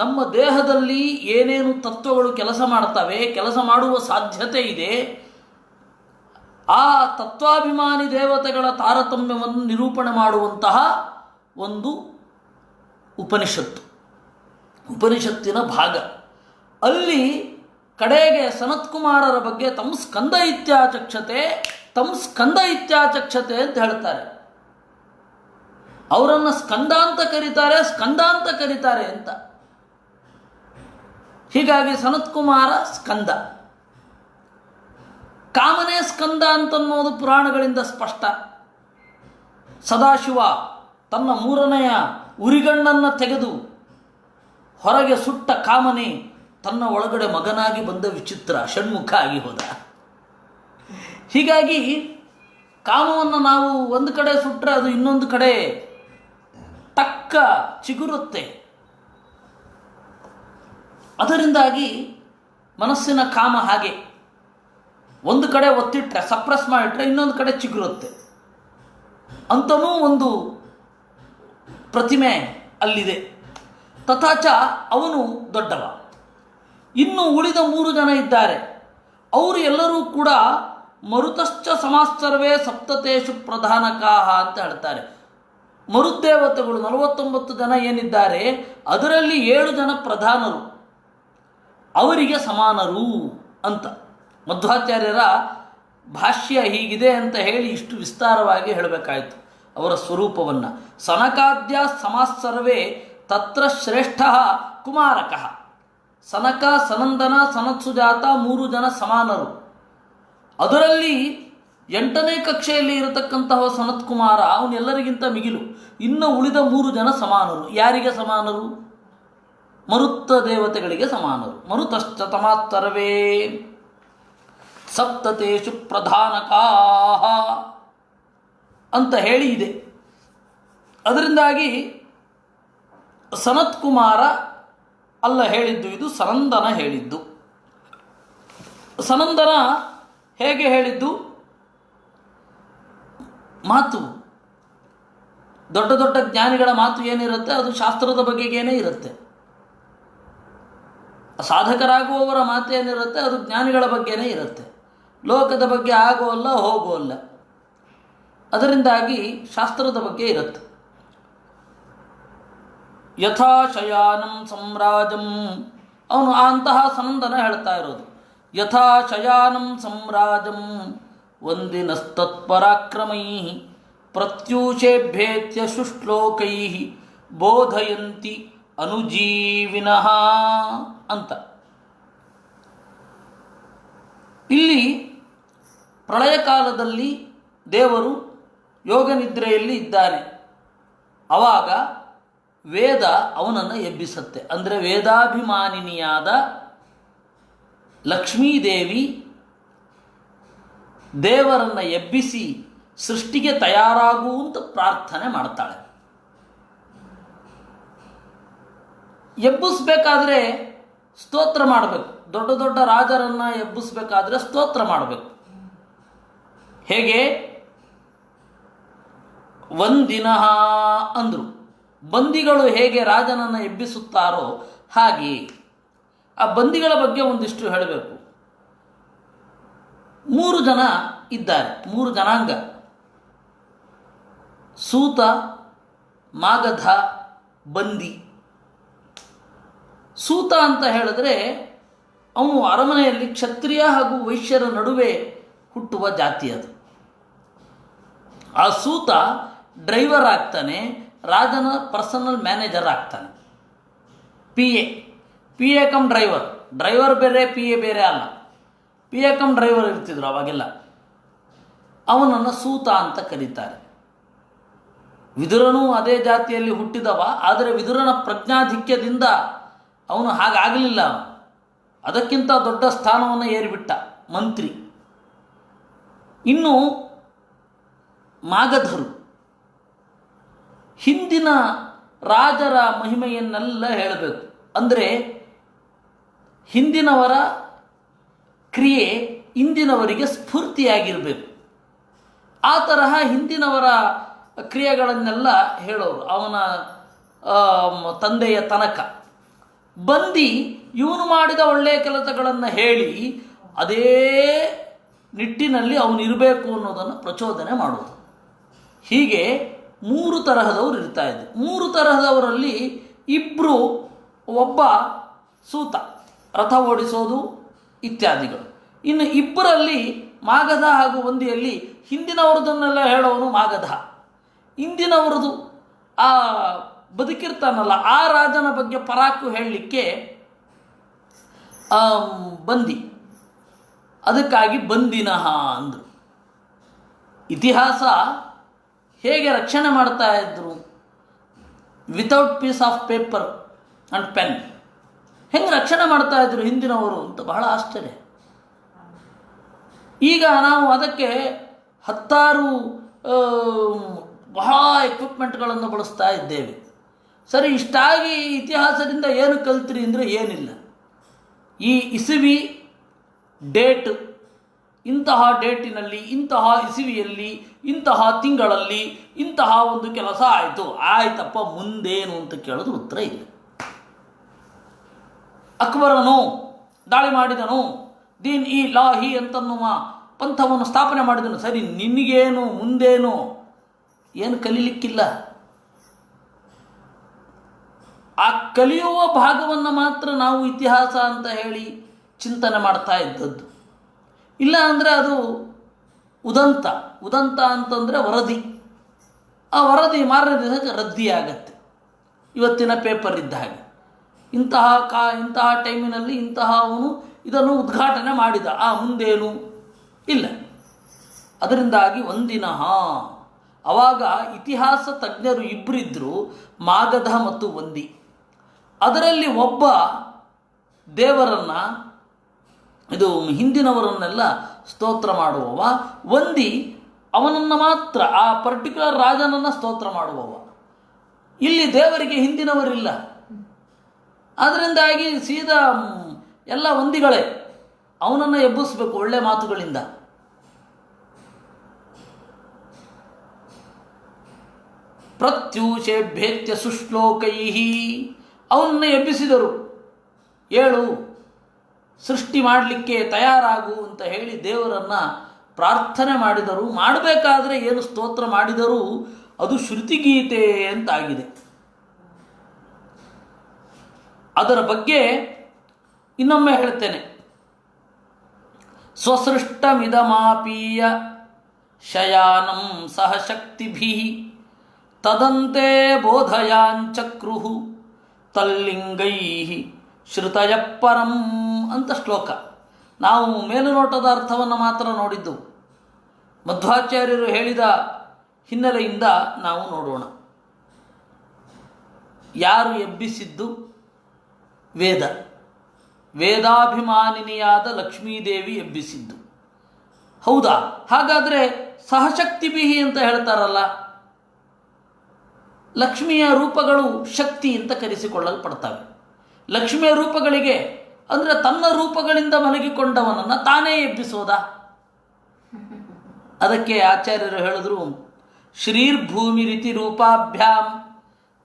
ನಮ್ಮ ದೇಹದಲ್ಲಿ ಏನೇನು ತತ್ವಗಳು ಕೆಲಸ ಮಾಡ್ತವೆ, ಕೆಲಸ ಮಾಡುವ ಸಾಧ್ಯತೆ ಇದೆ, ಆ ತತ್ವಾಭಿಮಾನಿ ದೇವತೆಗಳ ತಾರತಮ್ಯವನ್ನು ನಿರೂಪಣೆ ಮಾಡುವಂತಹ ಒಂದು ಉಪನಿಷತ್ತಿನ ಭಾಗ. ಅಲ್ಲಿ ಕಡೆಗೆ ಸನತ್ಕುಮಾರರ ಬಗ್ಗೆ ತಮ್ಮ ಸ್ಕಂದ ಇತ್ಯಾಚಕ್ಷತೆ ಅಂತ ಹೇಳ್ತಾರೆ. ಅವರನ್ನು ಸ್ಕಂದ ಅಂತ ಕರೀತಾರೆ ಅಂತ. ಹೀಗಾಗಿ ಸನತ್ಕುಮಾರ ಸ್ಕಂದ, ಕಾಮನೇ ಸ್ಕಂದ ಅಂತನ್ನೋದು ಪುರಾಣಗಳಿಂದ ಸ್ಪಷ್ಟ. ಸದಾಶಿವ ತನ್ನ ಮೂರನೆಯ ಉರಿಗಣ್ಣನ್ನು ತೆಗೆದು ಹೊರಗೆ ಸುಟ್ಟ ಕಾಮನೆ ತನ್ನ ಒಳಗಡೆ ಮಗನಾಗಿ ಬಂದ ವಿಚಿತ್ರ ಷಣ್ಮುಖ ಆಗಿ ಹೋದ. ಹೀಗಾಗಿ ಕಾಮವನ್ನು ನಾವು ಒಂದು ಕಡೆ ಸುಟ್ಟರೆ ಅದು ಇನ್ನೊಂದು ಕಡೆ ಟಕ್ಕ ಚಿಗುರುತ್ತೆ. ಅದರಿಂದಾಗಿ ಮನಸ್ಸಿನ ಕಾಮ ಹಾಗೆ ಒಂದು ಕಡೆ ಒತ್ತಿಟ್ರೆ, ಸಪ್ರೆಸ್ ಮಾಡಿಟ್ರೆ ಇನ್ನೊಂದು ಕಡೆ ಚಿಗುರುತ್ತೆ ಅಂತನೂ ಒಂದು ಪ್ರತಿಮೆ ಅಲ್ಲಿದೆ. ತಥಾಚ ಅವನು ದೊಡ್ಡವ. ಇನ್ನು ಉಳಿದ 3 ಜನ ಇದ್ದಾರೆ. ಅವರು ಎಲ್ಲರೂ ಕೂಡ ಮರುತಶ್ಚ ಸಮಾಸ್ತರ್ವೇ ಸಪ್ತತೇಷು ಪ್ರಧಾನಕಾಹ ಅಂತ ಹೇಳ್ತಾರೆ. ಮರುದೇವತೆಗಳು 49 ಜನ ಏನಿದ್ದಾರೆ ಅದರಲ್ಲಿ 7 ಜನ ಪ್ರಧಾನರು ಅವರಿಗೆ ಸಮಾನರು ಅಂತ ಮಧ್ವಾಚಾರ್ಯರ ಭಾಷ್ಯ ಹೀಗಿದೆ ಅಂತ ಹೇಳಿ ಇಷ್ಟು ವಿಸ್ತಾರವಾಗಿ ಹೇಳಬೇಕಾಯಿತು ಅವರ ಸ್ವರೂಪವನ್ನು. ಸನಕಾದ್ಯ ಸಮಾಸರ್ವೇ ತತ್ರ ಶ್ರೇಷ್ಠ ಕುಮಾರಕಃ. ಸನಕ, ಸನಂದನ, ಸನತ್ಸುಜಾತ 3 ಜನ ಸಮಾನರು. ಅದರಲ್ಲಿ 8ನೇ ಕಕ್ಷೆಯಲ್ಲಿ ಇರತಕ್ಕಂತಹ ಸನತ್ ಕುಮಾರ ಅವನೆಲ್ಲರಿಗಿಂತ ಮಿಗಿಲು. ಇನ್ನು ಉಳಿದ 3 ಜನ ಸಮಾನರು. ಯಾರಿಗೆ ಸಮಾನರು? ಮರುತ್ತ ದೇವತೆಗಳಿಗೆ ಸಮಾನರು. ಮರುತಶ್ಚ ತಮಾಸ್ತರ್ವೇ ಸಪ್ತತೇಷು ಪ್ರಧಾನಕಾಃ ಅಂತ ಹೇಳಿ ಇದೆ. ಅದರಿಂದಾಗಿ ಸನತ್ ಕುಮಾರ ಅಲ್ಲ ಹೇಳಿದ್ದು, ಇದು ಸನಂದನ ಹೇಳಿದ್ದು. ಸನಂದನ ಹೇಗೆ ಹೇಳಿದ್ದು? ಮಾತು, ದೊಡ್ಡ ದೊಡ್ಡ ಜ್ಞಾನಿಗಳ ಮಾತು ಏನಿರುತ್ತೆ ಅದು ಶಾಸ್ತ್ರದ ಬಗೆಗೇನೇ ಇರುತ್ತೆ. ಸಾಧಕರಾಗುವವರ ಮಾತೇನಿರುತ್ತೆ ಅದು ಜ್ಞಾನಿಗಳ ಬಗ್ಗೆನೇ ಇರುತ್ತೆ, ಲೋಕದ ಬಗ್ಗೆ ಆಗೋಲ್ಲ ಹೋಗೋಲ್ಲ. ಅದರಿಂದಾಗಿ ಶಾಸ್ತ್ರದ ಬಗ್ಗೆ ಇರುತ್ತೆ. ಯಥಾ ಶಯಾನಂ ಸಮ್ರಾಜಂ, ಅವನು ಅಂತಹ ಸನಂದನ ಹೇಳ್ತಾ ಇರೋದು. ಯಥಾ ಶಯಾನಂ ಸಮ್ರಾಜಂ ವಂದಿನಸ್ತತ್ಪರಾಕ್ರಮೈ ಪ್ರತ್ಯೂಷೇಭ್ಯೇತ್ಯ ಶುಶ್ಲೋಕೈ ಬೋಧಯಂತಿ ಅನುಜೀವಿನಃ ಅಂತ. ಇಲ್ಲಿ ಪ್ರಳಯ ಕಾಲದಲ್ಲಿ ದೇವರು ಯೋಗ ನಿದ್ರೆಯಲ್ಲಿ ಇದ್ದಾನೆ. ಆವಾಗ ವೇದ ಅವನನ್ನು ಎಬ್ಬಿಸುತ್ತೆ. ಅಂದರೆ ವೇದಾಭಿಮಾನಿನಿಯಾದ ಲಕ್ಷ್ಮೀದೇವಿ ದೇವರನ್ನು ಎಬ್ಬಿಸಿ ಸೃಷ್ಟಿಗೆ ತಯಾರಾಗುವಂತ ಪ್ರಾರ್ಥನೆ ಮಾಡ್ತಾಳೆ. ಎಬ್ಬಿಸ್ಬೇಕಾದ್ರೆ ಸ್ತೋತ್ರ ಮಾಡಬೇಕು. ದೊಡ್ಡ ದೊಡ್ಡ ರಾಜರನ್ನು ಎಬ್ಬಿಸ್ಬೇಕಾದ್ರೆ ಸ್ತೋತ್ರ ಮಾಡಬೇಕು. ಹೇಗೆ? ವಂದಿನಃ ಅಂದರು. ಬಂದಿಗಳು ಹೇಗೆ ರಾಜನನ್ನು ಎಬ್ಬಿಸುತ್ತಾರೋ ಹಾಗೆ ಆ ಬಂದಿಗಳ ಬಗ್ಗೆ ಒಂದಿಷ್ಟು ಹೇಳಬೇಕು. 3 ಜನ ಇದ್ದಾರೆ, 3 ಜನಾಂಗ: ಸೂತ, ಮಾಗಧ, ಬಂದಿ. ಸೂತ ಅಂತ ಹೇಳಿದ್ರೆ ಅವನು ಅರಮನೆಯಲ್ಲಿ ಕ್ಷತ್ರಿಯ ಹಾಗೂ ವೈಶ್ಯರ ನಡುವೆ ಹುಟ್ಟುವ ಜಾತಿ ಅದು. ಆ ಸೂತ ಡ್ರೈವರ್ ಆಗ್ತಾನೆ, ರಾಜನ ಪರ್ಸನಲ್ ಮ್ಯಾನೇಜರ್ ಆಗ್ತಾನೆ. P A cum driver. Driver ಬೇರೆ, ಪಿ ಎ ಬೇರೆ ಅಲ್ಲ. ಪಿ ಎ ಕಮ್ ಡ್ರೈವರ್ ಇರ್ತಿದ್ರು ಅವಾಗೆಲ್ಲ. ಅವನನ್ನು ಸೂತ ಅಂತ ಕರೀತಾರೆ. ವಿದುರನೂ ಅದೇ ಜಾತಿಯಲ್ಲಿ ಹುಟ್ಟಿದವ. ಆದರೆ ವಿದುರನ ಪ್ರಜ್ಞಾಧಿಕ್ಯದಿಂದ ಅವನು ಹಾಗಾಗಲಿಲ್ಲ. ಅದಕ್ಕಿಂತ ದೊಡ್ಡ ಸ್ಥಾನವನ್ನು ಏರಿಬಿಟ್ಟ, ಮಂತ್ರಿ. ಇನ್ನು ಮಾಗಧರು ಹಿಂದಿನ ರಾಜರ ಮಹಿಮೆಯನ್ನೆಲ್ಲ ಹೇಳಬೇಕು. ಅಂದರೆ ಹಿಂದಿನವರ ಕ್ರಿಯೆ ಇಂದಿನವರಿಗೆ ಸ್ಫೂರ್ತಿಯಾಗಿರಬೇಕು. ಆ ತರಹ ಹಿಂದಿನವರ ಕ್ರಿಯೆಗಳನ್ನೆಲ್ಲ ಹೇಳೋರು ಅವನ ತಂದೆಯ ತನಕ. ಬಂದಿ ಇವನು ಮಾಡಿದ ಒಳ್ಳೆಯ ಕೆಲಸಗಳನ್ನು ಹೇಳಿ ಅದೇ ನಿಟ್ಟಿನಲ್ಲಿ ಅವನಿರಬೇಕು ಅನ್ನೋದನ್ನು ಪ್ರಚೋದನೆ ಮಾಡೋದು. ಹೀಗೆ 3 ತರಹದವರು ಇರ್ತಾ ಇದ್ದರು. 3 ತರಹದವರಲ್ಲಿ ಇಬ್ಬರು, ಒಬ್ಬ ಸೂತ, ರಥ ಓಡಿಸೋದು ಇತ್ಯಾದಿಗಳು. ಇನ್ನು ಇಬ್ಬರಲ್ಲಿ ಮಾಗಧ ಹಾಗೂ ವಂದಿಯಲ್ಲಿ ಹಿಂದಿನವ್ರದನ್ನೆಲ್ಲ ಹೇಳೋನು ಮಾಗಧ. ಇಂದಿನವ್ರದ್ದು ಆ ಬದುಕಿರ್ತಾನಲ್ಲ ಆ ರಾಜನ ಬಗ್ಗೆ ಪರಾಕು ಹೇಳಲಿಕ್ಕೆ ಬಂದಿ. ಅದಕ್ಕಾಗಿ ಬಂದಿನಃ ಅಂದರು. ಇತಿಹಾಸ ಹೇಗೆ ರಕ್ಷಣೆ ಮಾಡ್ತಾ ಇದ್ರು, without piece of paper and pen, ಹೆಂಗೆ ರಕ್ಷಣೆ ಮಾಡ್ತಾ ಇದ್ರು ಹಿಂದಿನವರು ಅಂತ ಬಹಳ ಆಶ್ಚರ್ಯ. ಈಗ ನಾವು ಅದಕ್ಕೆ 10 ಬಹಳ ಎಕ್ವಿಪ್ಮೆಂಟ್ಗಳನ್ನು ಬಳಸ್ತಾ ಇದ್ದೇವೆ. ಸರಿ, ಇಷ್ಟಾಗಿ ಇತಿಹಾಸದಿಂದ ಏನು ಕಲ್ತ್ರಿ ಅಂದರೆ ಏನಿಲ್ಲ. ಈ ಇಸವಿ ಡೇಟ್, ಇಂತಹ ಡೇಟಿನಲ್ಲಿ, ಇಂತಹ ಇಸವಿಯಲ್ಲಿ, ಇಂತಹ ತಿಂಗಳಲ್ಲಿ ಇಂತಹ ಒಂದು ಕೆಲಸ ಆಯಿತು, ಆಯ್ತಪ್ಪ ಮುಂದೇನು ಅಂತ ಕೇಳಿದ್ರು ಉತ್ತರ ಇಲ್ಲ. ಅಕ್ಬರನು ದಾಳಿ ಮಾಡಿದನು, ದೀನ್ ಇ ಲಾಹಿ ಅಂತನ್ನುವ ಪಂಥವನ್ನು ಸ್ಥಾಪನೆ ಮಾಡಿದನು. ಸರಿ, ನಿನಗೇನು ಮುಂದೇನು? ಏನು ಕಲೀಲಿಕ್ಕಿಲ್ಲ. ಆ ಕಲಿಯುವ ಭಾಗವನ್ನು ಮಾತ್ರ ನಾವು ಇತಿಹಾಸ ಅಂತ ಹೇಳಿ ಚಿಂತನೆ ಮಾಡ್ತಾ ಇದ್ದದ್ದು. ಇಲ್ಲ ಅಂದರೆ ಅದು ಉದಂತ. ಉದಂತ ಅಂತಂದರೆ ವರದಿ. ಆ ವರದಿ ಮಾರನೇ ದಿವಸಕ್ಕೆ ರದ್ದಿ ಆಗತ್ತೆ. ಇವತ್ತಿನ ಪೇಪರ್ ಇದ್ದ ಹಾಗೆ ಇಂತಹ ಟೈಮಿನಲ್ಲಿ ಅವನು ಇದನ್ನು ಉದ್ಘಾಟನೆ ಮಾಡಿದ, ಮುಂದೇನು ಇಲ್ಲ. ಅದರಿಂದಾಗಿ ಒಂದಿನಃ ಆವಾಗ ಇತಿಹಾಸ ತಜ್ಞರು ಇಬ್ಬರಿದ್ದರು, ಮಾಗಧ ಮತ್ತು ವಂದಿ. ಅದರಲ್ಲಿ ಒಬ್ಬ ದೇವರನ್ನು, ಇದು ಹಿಂದಿನವರನ್ನೆಲ್ಲ ಸ್ತೋತ್ರ ಮಾಡುವವ, ವಂದಿ ಅವನನ್ನು ಮಾತ್ರ, ಆ ಪರ್ಟಿಕ್ಯುಲರ್ ರಾಜನನ್ನು ಸ್ತೋತ್ರ ಮಾಡುವವ. ಇಲ್ಲಿ ದೇವರಿಗೆ ಹಿಂದಿನವರಿಲ್ಲ. ಅದರಿಂದಾಗಿ ಸೀದಾ ಎಲ್ಲ ವಂದಿಗಳೇ ಅವನನ್ನು ಎಬ್ಬಿಸಬೇಕು ಒಳ್ಳೆ ಮಾತುಗಳಿಂದ. ಪ್ರತ್ಯೂಷೇಭ್ಯೇತ್ಯ ಸುಶ್ಲೋಕೈ, ಅವನನ್ನು ಎಬ್ಬಿಸಿದರು. ಏಳು, ಸೃಷ್ಟಿ ಮಾಡಲಿಕ್ಕೆ ತಯಾರಾಗು ಅಂತ ಹೇಳಿ ದೇವರನ್ನು ಪ್ರಾರ್ಥನೆ ಮಾಡಿದರು. ಮಾಡಬೇಕಾದ್ರೆ ಏನು ಸ್ತೋತ್ರ ಮಾಡಿದರೂ ಅದು ಶ್ರುತಿಗೀತೆ ಅಂತಾಗಿದೆ. ಅದರ ಬಗ್ಗೆ ಇನ್ನೊಮ್ಮೆ ಹೇಳ್ತೇನೆ. ಸ್ವಸೃಷ್ಟಮಿದಮಾಪೀಯ ಶಯಾನಂ ಸಹ ಶಕ್ತಿಭಿ ತದಂತೆ ಬೋಧಯಾಂಚಕ್ರುಹು ತಲ್ಲಿಂಗೈ ಶ್ರುತಯ ಪರಂ ಅಂತ ಶ್ಲೋಕ. ನಾವು ಮೇಲುನೋಟದ ಅರ್ಥವನ್ನು ಮಾತ್ರ ನೋಡಿದ್ದು. ಮಧ್ವಾಚಾರ್ಯರು ಹೇಳಿದ ಹಿನ್ನೆಲೆಯಿಂದ ನಾವು ನೋಡೋಣ. ಯಾರು ಎಬ್ಬಿಸಿದ್ದು? ವೇದ. ವೇದಾಭಿಮಾನಿನಿಯಾದ ಲಕ್ಷ್ಮೀದೇವಿ ಎಬ್ಬಿಸಿದ್ದು. ಹೌದಾ? ಹಾಗಾದರೆ ಸಹಶಕ್ತಿಭಿಹಿ ಅಂತ ಹೇಳ್ತಾರಲ್ಲ, ಲಕ್ಷ್ಮಿಯ ರೂಪಗಳು ಶಕ್ತಿ ಅಂತ ಕರೆಸಿಕೊಳ್ಳಲ್ಪಡ್ತವೆ. ಲಕ್ಷ್ಮಿಯ ರೂಪಗಳಿಗೆ ಅಂದರೆ ತನ್ನ ರೂಪಗಳಿಂದ ಮಲಗಿಕೊಂಡವನನ್ನು ತಾನೇ ಎಬ್ಬಿಸೋದಾ? ಅದಕ್ಕೆ ಆಚಾರ್ಯರು ಹೇಳಿದ್ರು, ಶ್ರೀರ್ಭೂಮಿರಿತಿ ರೂಪಾಭ್ಯಾಂ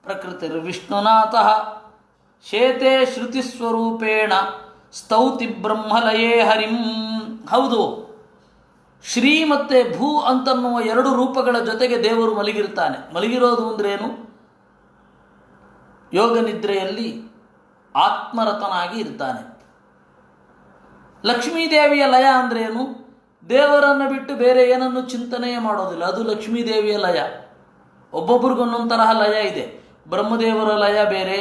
ಪ್ರಕೃತಿರ್ವಿಷ್ಣುನಾಥಃ ಶೇತೆ ಶ್ರುತಿಸ್ವರೂಪೇಣ ಸ್ತೌತಿ ಬ್ರಹ್ಮಲಯೇ ಹರಿಂ. ಹೌದು, ಶ್ರೀ ಮತ್ತು ಭೂ ಅಂತನ್ನುವ ಎರಡು ರೂಪಗಳ ಜೊತೆಗೆ ದೇವರು ಮಲಗಿರ್ತಾನೆ. ಮಲಗಿರೋದು ಅಂದ್ರೇನು? ಯೋಗ ನಿದ್ರೆಯಲ್ಲಿ ಆತ್ಮರತನಾಗಿ ಇರ್ತಾನೆ. ಲಕ್ಷ್ಮೀದೇವಿಯ ಲಯ ಅಂದ್ರೇನು? ದೇವರನ್ನು ಬಿಟ್ಟು ಬೇರೆ ಏನನ್ನು ಚಿಂತನೆಯೇ ಮಾಡೋದಿಲ್ಲ. ಅದು ಲಕ್ಷ್ಮೀದೇವಿಯ ಲಯ. ಒಬ್ಬೊಬ್ರಿಗೊಂದೊಂದು ತರಹ ಲಯ ಇದೆ. ಬ್ರಹ್ಮದೇವರ ಲಯ ಬೇರೆ,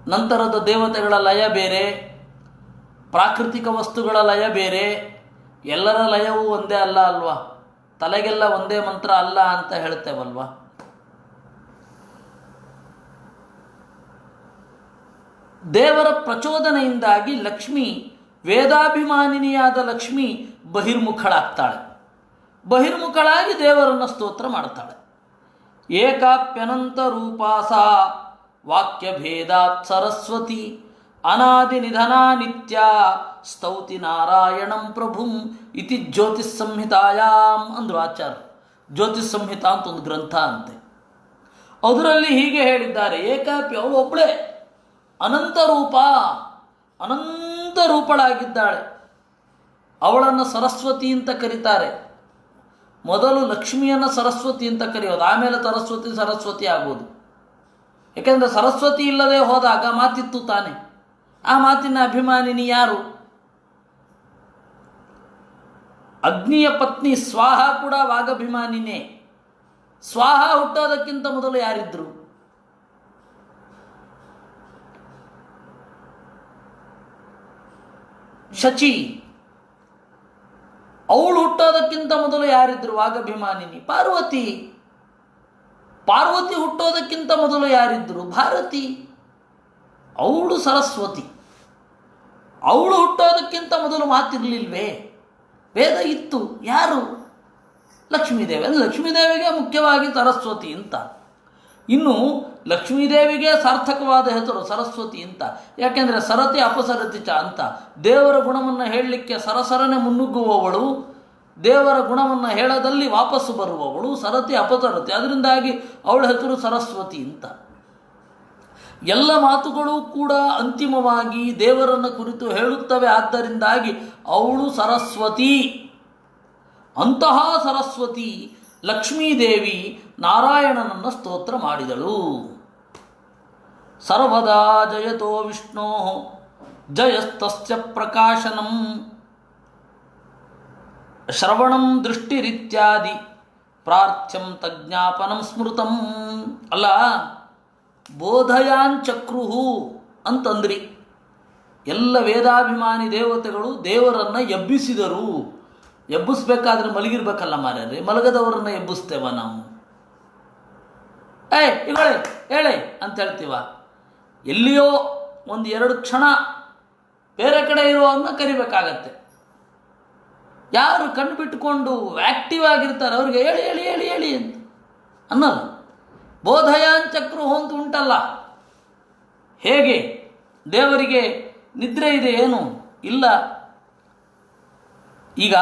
ನಂತರದ ದೇವತೆಗಳ ಲಯ ಬೇರೆ, ಪ್ರಾಕೃತಿಕ ವಸ್ತುಗಳ ಲಯ ಬೇರೆ. ಎಲ್ಲರ ಲಯವೂ ಒಂದೇ ಅಲ್ಲ ಅಲ್ವಾ? ತಲೆಗೆಲ್ಲ ಒಂದೇ ಮಂತ್ರ ಅಲ್ಲ ಅಂತ ಹೇಳ್ತೇವಲ್ವಾ? ದೇವರ ಪ್ರಚೋದನೆಯಿಂದಾಗಿ ಲಕ್ಷ್ಮಿ, ವೇದಾಭಿಮಾನಿನಿಯಾದ ಲಕ್ಷ್ಮಿ ಬಹಿರ್ಮುಖಳಾಗ್ತಾಳೆ. ಬಹಿರ್ಮುಖಳಾಗಿ ದೇವರನ್ನು ಸ್ತೋತ್ರ ಮಾಡ್ತಾಳೆ. ಏಕಾಪ್ಯನಂತ ರೂಪಾಸ ವಾಕ್ಯಭೇದಾತ್ ಸರಸ್ವತಿ ಅನಾದಿ ನಿಧನಾ ನಿತ್ಯ ಸ್ತೌತಿ ನಾರಾಯಣಂ ಪ್ರಭುಂ ಇತಿ ಜ್ಯೋತಿಸ್ ಸಂಹಿತಾಯಾಮ್ ಅಂದ್ರು ಆಚಾರ್ಯ. ಜ್ಯೋತಿಸ್ ಸಂಹಿತಾ ಅಂತ ಒಂದು ಗ್ರಂಥ ಅಂತೆ. ಅದರಲ್ಲಿ ಹೀಗೆ ಹೇಳಿದ್ದಾರೆ, ಏಕಾಪಿ, ಅವಳು ಒಬ್ಬಳೇ ಅನಂತ ರೂಪ, ಅನಂತ ರೂಪಳಾಗಿದ್ದಾಳೆ. ಅವಳನ್ನು ಸರಸ್ವತಿ ಅಂತ ಕರೀತಾರೆ. ಮೊದಲು ಲಕ್ಷ್ಮಿಯನ್ನು ಸರಸ್ವತಿ ಅಂತ ಕರೆಯೋದು, ಆಮೇಲೆ ಸರಸ್ವತಿ ಆಗೋದು. ಏಕೆಂದರೆ ಸರಸ್ವತಿ ಇಲ್ಲದೆ ಹೋದಾಗ ಮಾತಿತ್ತು ತಾನೆ. ಆ ಮಾತಿನ ಅಭಿಮಾನಿನಿ ಯಾರು? ಅಗ್ನಿಯ ಪತ್ನಿ ಸ್ವಾಹ ಕೂಡ ವಾಗಭಿಮಾನಿನೇ. ಸ್ವಾಹ ಹುಟ್ಟೋದಕ್ಕಿಂತ ಮೊದಲು ಯಾರಿದ್ರು? ಶಚಿ. ಅವಳು ಹುಟ್ಟೋದಕ್ಕಿಂತ ಮೊದಲು ಯಾರಿದ್ರು? ವಾಗಭಿಮಾನಿನಿ. ಪಾರ್ವತಿ. ಪಾರ್ವತಿ ಹುಟ್ಟೋದಕ್ಕಿಂತ ಮೊದಲು ಯಾರಿದ್ರು? ಭಾರತಿ. ಅವಳು ಸರಸ್ವತಿ. ಅವಳು ಹುಟ್ಟೋದಕ್ಕಿಂತ ಮೊದಲು ಮಾತಿರಲಿಲ್ವೇ? ವೇದ ಇತ್ತು. ಯಾರು? ಲಕ್ಷ್ಮೀದೇವಿ. ಅಂದರೆ ಲಕ್ಷ್ಮೀದೇವಿಗೆ ಮುಖ್ಯವಾಗಿ ಸರಸ್ವತಿ ಅಂತ. ಇನ್ನು ಲಕ್ಷ್ಮೀದೇವಿಗೆ ಸಾರ್ಥಕವಾದ ಹೆಸರು ಸರಸ್ವತಿ ಅಂತ. ಯಾಕೆಂದರೆ ಸರತಿ ಅಪಸರತಿ ಚ ಅಂತ. ದೇವರ ಗುಣವನ್ನು ಹೇಳಲಿಕ್ಕೆ ಸರಸರನೆ ಮುನ್ನುಗ್ಗುವವಳು, ದೇವರ ಗುಣವನ್ನು ಹೇಳದಲ್ಲಿ ವಾಪಸ್ಸು ಬರುವವಳು ಸರತಿ ಅಪಸರತಿ. ಅದರಿಂದಾಗಿ ಅವಳ ಹೆಸರು ಸರಸ್ವತಿ ಅಂತ. ಎಲ್ಲ ಮಾತುಗಳು ಕೂಡ ಅಂತಿಮವಾಗಿ ದೇವರನ್ನು ಕುರಿತು ಹೇಳುತ್ತವೆ. ಆದ್ದರಿಂದಾಗಿ ಅವಳು ಸರಸ್ವತಿ. ಅಂತಹ ಸರಸ್ವತಿ ಲಕ್ಷ್ಮೀದೇವಿ ನಾರಾಯಣನನ್ನು ಸ್ತೋತ್ರ ಮಾಡಿದಳು. ಸರ್ವದಾ ಜಯತೋ ವಿಷ್ಣೋ ಜಯಸ್ತಸ್ಯ ಪ್ರಕಾಶನಂ ಶ್ರವಣಂ ದೃಷ್ಟಿರಿತ್ಯಾದಿ ಪ್ರಾರ್ಥ್ಯಂ ತಜ್ಞಾಪನಂ ಸ್ಮೃತಂ. ಅಲ್ಲ, ಬೋಧಯಾಂಚಕ್ರುಹು ಅಂತಂದ್ರಿ. ಎಲ್ಲ ವೇದಾಭಿಮಾನಿ ದೇವತೆಗಳು ದೇವರನ್ನು ಎಬ್ಬಿಸಿದರು. ಎಬ್ಬಿಸ್ಬೇಕಾದ್ರೆ ಮಲಗಿರ್ಬೇಕಲ್ಲ ಮಾರ್ಯಾರೆ, ಮಲಗದವರನ್ನು ಎಬ್ಬಿಸ್ತೇವ ನಾವು? ಇಗಳೇ ಹೇಳೆ ಅಂತ ಹೇಳ್ತೀವ? ಎಲ್ಲಿಯೋ ಒಂದು 2 ಕ್ಷಣ ಬೇರೆ ಕಡೆ ಇರೋವನ್ನ ಕರಿಬೇಕಾಗತ್ತೆ. ಯಾರು ಕಣ್ಣು ಬಿಟ್ಟುಕೊಂಡು ಆ್ಯಕ್ಟಿವ್ ಆಗಿರ್ತಾರೆ ಅವ್ರಿಗೆ ಹೇಳಿ ಹೇಳಿ ಹೇಳಿ ಹೇಳಿ ಅಂತ ಅನ್ನಲ್ಲ. ಬೋಧಯಾಂಚಕ್ರು ಅಂತ ಉಂಟಲ್ಲ, ಹೇಗೆ ದೇವರಿಗೆ ನಿದ್ರೆ ಇದೆ ಏನು? ಇಲ್ಲ. ಈಗ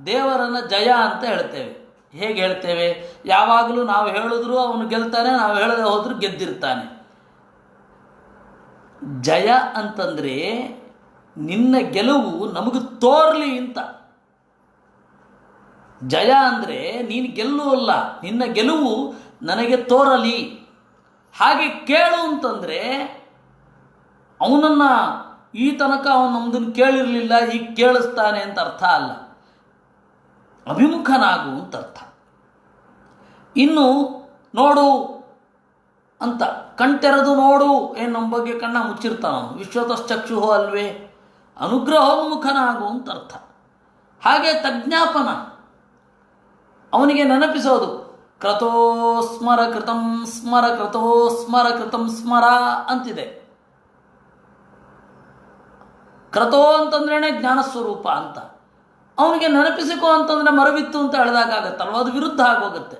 ದೇವರನ್ನು ಜಯ ಅಂತ ಹೇಳ್ತೇವೆ. ಹೇಗೆ ಹೇಳ್ತೇವೆ? ಯಾವಾಗಲೂ ನಾವು ಹೇಳಿದ್ರು ಅವನು ಗೆಲ್ತಾನೆ, ನಾವು ಹೇಳದೆ ಹೋದ್ರೂ ಗೆದ್ದಿರ್ತಾನೆ. ಜಯ ಅಂತಂದರೆ ನಿನ್ನ ಗೆಲುವು ನಮಗೆ ತೋರ್ಲಿ ಅಂತ. ಜಯ ಅಂದರೆ ನೀನು ಗೆಲ್ಲುವಲ್ಲ, ನಿನ್ನ ಗೆಲುವು ನನಗೆ ತೋರಲಿ. ಹಾಗೆ ಕೇಳು ಅಂತಂದರೆ ಅವನನ್ನು ಈ ತನಕ ಅವನು ನಮ್ಮದನ್ನು ಕೇಳಿರಲಿಲ್ಲ, ಈಗ ಕೇಳಿಸ್ತಾನೆ ಅಂತ ಅರ್ಥ ಅಲ್ಲ. ಅಭಿಮುಖನಾಗು ಅಂತ ಅರ್ಥ. ಇನ್ನು ನೋಡು ಅಂತ, ಕಣ್ತೆರೆದು ನೋಡು. ಏನು ನಮ್ಮ ಬಗ್ಗೆ ಕಣ್ಣ ಮುಚ್ಚಿರ್ತಾನ ಅವನು? ವಿಶ್ವತಶ್ಚಕ್ಷುಹೋ ಅಲ್ವೇ? ಅನುಗ್ರಹೋನ್ಮುಖನಾಗು ಅಂತ ಅರ್ಥ. ಹಾಗೆ ತಜ್ಞಾಪನ, ಅವನಿಗೆ ನೆನಪಿಸೋದು. ಕ್ರತೋ ಸ್ಮರ ಕೃತಂ ಸ್ಮರ, ಕ್ರತೋ ಸ್ಮರ ಕೃತಂ ಸ್ಮರ ಅಂತಿದೆ. ಕ್ರತೋ ಅಂತಂದ್ರೇ ಜ್ಞಾನಸ್ವರೂಪ ಅಂತ. ಅವನಿಗೆ ನೆನಪಿಸಿಕೋ ಅಂತಂದರೆ ಮರವಿತ್ತು ಅಂತ ಹೇಳಿದಾಗತ್ತಲ್ವ, ಅದು ವಿರುದ್ಧ ಆಗೋಗುತ್ತೆ.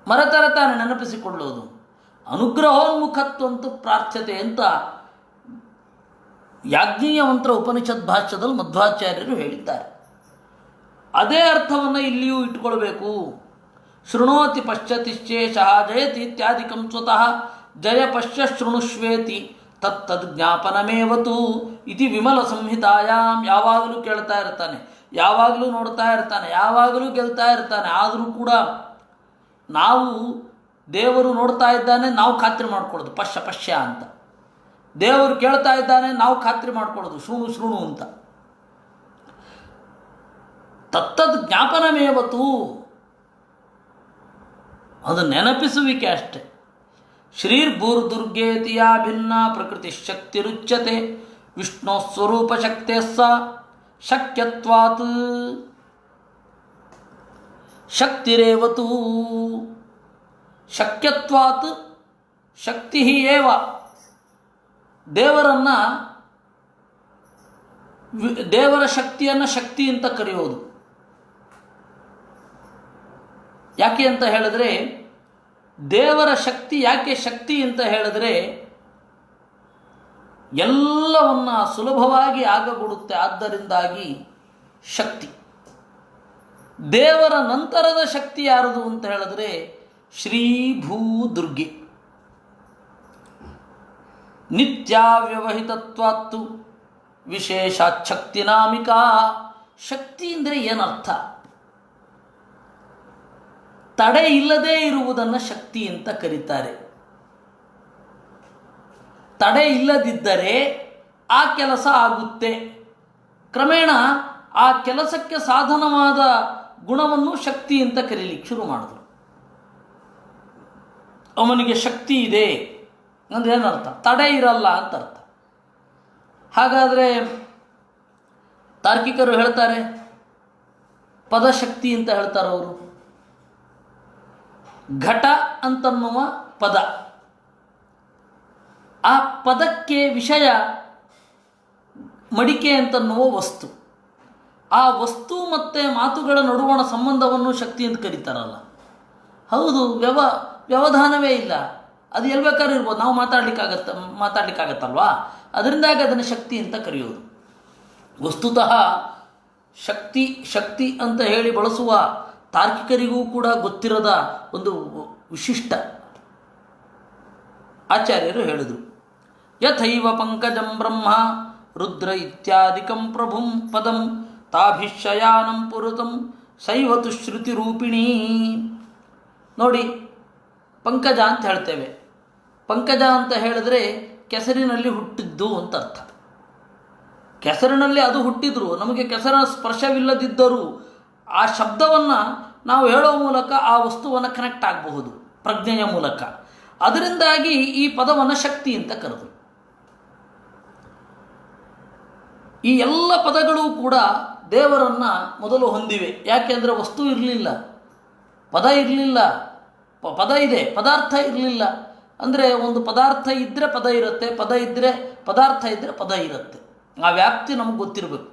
ಮರೆತರೆ ತಾನೆ ನೆನಪಿಸಿಕೊಳ್ಳೋದು. ಅನುಗ್ರಹೋನ್ಮುಖತ್ವಂತೂ ಪ್ರಾರ್ಥ್ಯತೆ ಅಂತ ಯಾಜ್ಞೀಯ ಮಂತ್ರ ಉಪನಿಷತ್ ಭಾಷ್ಯದಲ್ಲಿ ಮಧ್ವಾಚಾರ್ಯರು ಹೇಳಿದ್ದಾರೆ. ಅದೇ ಅರ್ಥವನ್ನು ಇಲ್ಲಿಯೂ ಇಟ್ಕೊಳ್ಬೇಕು. ಶೃಣೋತಿ ಪಶ್ಯತಿಶ್ಚೇಷಃ ಜಯತಿ ಇತ್ಯಾದಿಕಂ ಸ್ವತಃ ಜಯ ಪಶ್ಯ ಶೃಣುಷ್ವೇತಿ ತತ್ತದ್ ಜ್ಞಾಪನಮೇವತು ಇತಿ ವಿಮಲ ಸಂಹಿತಾಯಾಮ್. ಯಾವಾಗಲೂ ಕೇಳ್ತಾ ಇರ್ತಾನೆ, ಯಾವಾಗಲೂ ನೋಡ್ತಾ ಇರ್ತಾನೆ, ಯಾವಾಗಲೂ ಗೆಲ್ತಾ ಇರ್ತಾನೆ. ಆದರೂ ಕೂಡ ನಾವು ದೇವರು ನೋಡ್ತಾ ಇದ್ದಾನೆ, ನಾವು ಖಾತ್ರಿ ಮಾಡ್ಕೊಳ್ಳೋದು ಪಶ್ಯ ಪಶ್ಯ ಅಂತ. ದೇವರು ಕೇಳ್ತಾ ಇದ್ದಾನೆ, ನಾವು ಖಾತ್ರಿ ಮಾಡ್ಕೊಳ್ಳೋದು ಶೃಣು ಶೃಣು ಅಂತ. ತತ್ತದ್ ಜ್ಞಾಪನಮೇವತು, ಅದು ನೆನಪಿಸುವಿಕೆ ಅಷ್ಟೆ. ಶ್ರೀರ್ಭೂರ್ದುರ್ಗೇತಿಯಾ ಭಿನ್ನ ಪ್ರಕೃತಿ ಶಕ್ತಿರುಚ್ಯತೆ ವಿಷ್ಣು ಸ್ವರೂಪ ಶಕ್ತಿಯ ಸ ಶಕ್ಯತ್ವಾತ್ ಶಕ್ತಿರೇವತು. ಶಕ್ಯತ್ವಾತ್ ಶಕ್ತಿ ಏವ. ದೇವರ ಶಕ್ತಿಯನ್ನು ಶಕ್ತಿ ಅಂತ ಕರೆಯೋದು. ಯಾಕೆ ಅಂತ ಹೇಳಿದ್ರೆ, ದೇವರ ಶಕ್ತಿ ಯಾಕೆ ಶಕ್ತಿ ಅಂತ ಹೇಳಿದ್ರೆ, ಎಲ್ಲವನ್ನ ಸುಲಭವಾಗಿ ಆಗಗೊಡುತ್ತೆ. ಆದ್ದರಿಂದಾಗಿ ಶಕ್ತಿ. ದೇವರ ನಂತರದ ಶಕ್ತಿ ಯಾರದು ಅಂತ ಹೇಳಿದ್ರೆ ಶ್ರೀ ಭೂ ದುರ್ಗೆ. ನಿತ್ಯಾವ್ಯವಹಿತತ್ವಾತ್ತು ವಿಶೇಷಾಚ್ಛಕ್ತಿನಾಮಿಕಾ. ಶಕ್ತಿ ಅಂದರೆ ಏನರ್ಥ? ತಡೆ ಇಲ್ಲದೇ ಇರುವುದನ್ನು ಶಕ್ತಿ ಅಂತ ಕರೀತಾರೆ. ತಡೆ ಇಲ್ಲದಿದ್ದರೆ ಆ ಕೆಲಸ ಆಗುತ್ತೆ. ಕ್ರಮೇಣ ಆ ಕೆಲಸಕ್ಕೆ ಸಾಧನವಾದ ಗುಣವನ್ನು ಶಕ್ತಿ ಅಂತ ಕರೀಲಿಕ್ಕೆ ಶುರು ಮಾಡಿದ್ರು. ಅವನಿಗೆ ಶಕ್ತಿ ಇದೆ ಅಂದರೆ ಏನರ್ಥ? ತಡೆ ಇರಲ್ಲ ಅಂತ ಅರ್ಥ. ಹಾಗಾದರೆ ತಾರ್ಕಿಕರು ಹೇಳ್ತಾರೆ, ಪದಶಕ್ತಿ ಅಂತ ಹೇಳ್ತಾರೆ ಅವರು. ಘಟ ಅಂತನ್ನುವ ಪದ, ಆ ಪದಕ್ಕೆ ವಿಷಯ ಮಡಿಕೆ ಅಂತನ್ನುವ ವಸ್ತು. ಆ ವಸ್ತು ಮತ್ತು ಮಾತುಗಳ ನಡುವಣ ಸಂಬಂಧವನ್ನು ಶಕ್ತಿ ಅಂತ ಕರೀತಾರಲ್ಲ. ಹೌದು, ವ್ಯವಧಾನವೇ ಇಲ್ಲ. ಅದು ಎಲ್ಲಿ ಬೇಕಾದ್ರೂ ಇರ್ಬೋದು, ನಾವು ಮಾತಾಡ್ಲಿಕ್ಕಾಗತ್ತಲ್ವಾ? ಅದರಿಂದಾಗಿ ಅದನ್ನು ಶಕ್ತಿ ಅಂತ ಕರೆಯೋದು. ವಸ್ತುತಃ ಶಕ್ತಿ ಅಂತ ಹೇಳಿ ಬಳಸುವ ತಾರ್ಕಿಕರಿಗೂ ಕೂಡ ಗೊತ್ತಿರದ ಒಂದು ವಿಶಿಷ್ಟ ಆಚಾರ್ಯರು ಹೇಳಿದರು. ಯಥೈವ ಪಂಕಜಂ ಬ್ರಹ್ಮ ರುದ್ರ ಇತ್ಯಾದಿಕಂ ಪ್ರಭುಂ ಪದಂ ತಾಭಿಶಯಾನಂ ಪುರುತಂ ಶೈವತು ಶ್ರುತಿ ರೂಪಿಣಿ. ನೋಡಿ, ಪಂಕಜ ಅಂತ ಹೇಳ್ತೇವೆ. ಪಂಕಜ ಅಂತ ಹೇಳಿದ್ರೆ ಕೆಸರಿನಲ್ಲಿ ಹುಟ್ಟಿದ್ದು ಅಂತ ಅರ್ಥ. ಕೆಸರಿನಲ್ಲಿ ಅದು ಹುಟ್ಟಿದ್ರು ನಮಗೆ ಕೆಸರಿನ ಸ್ಪರ್ಶವಿಲ್ಲದಿದ್ದರೂ ಆ ಶಬ್ದವನ್ನು ನಾವು ಹೇಳೋ ಮೂಲಕ ಆ ವಸ್ತುವನ್ನು ಕನೆಕ್ಟ್ ಆಗಬಹುದು ಪ್ರಜ್ಞೆಯ ಮೂಲಕ. ಅದರಿಂದಾಗಿ ಈ ಪದವನ್ನು ಶಕ್ತಿ ಅಂತ ಕರೆದರು. ಈ ಎಲ್ಲ ಪದಗಳು ಕೂಡ ದೇವರನ್ನು ಮೊದಲು ಹೊಂದಿವೆ. ಯಾಕೆಂದರೆ ವಸ್ತು ಇರಲಿಲ್ಲ, ಪದ ಇರಲಿಲ್ಲ. ಪದ ಇದೆ, ಪದಾರ್ಥ ಇರಲಿಲ್ಲ. ಅಂದರೆ ಒಂದು ಪದಾರ್ಥ ಇದ್ದರೆ ಪದ ಇರುತ್ತೆ, ಪದ ಇದ್ದರೆ ಪದಾರ್ಥ ಇದ್ದರೆ ಪದ ಇರುತ್ತೆ. ಆ ವ್ಯಾಪ್ತಿ ನಮಗೆ ಗೊತ್ತಿರಬೇಕು.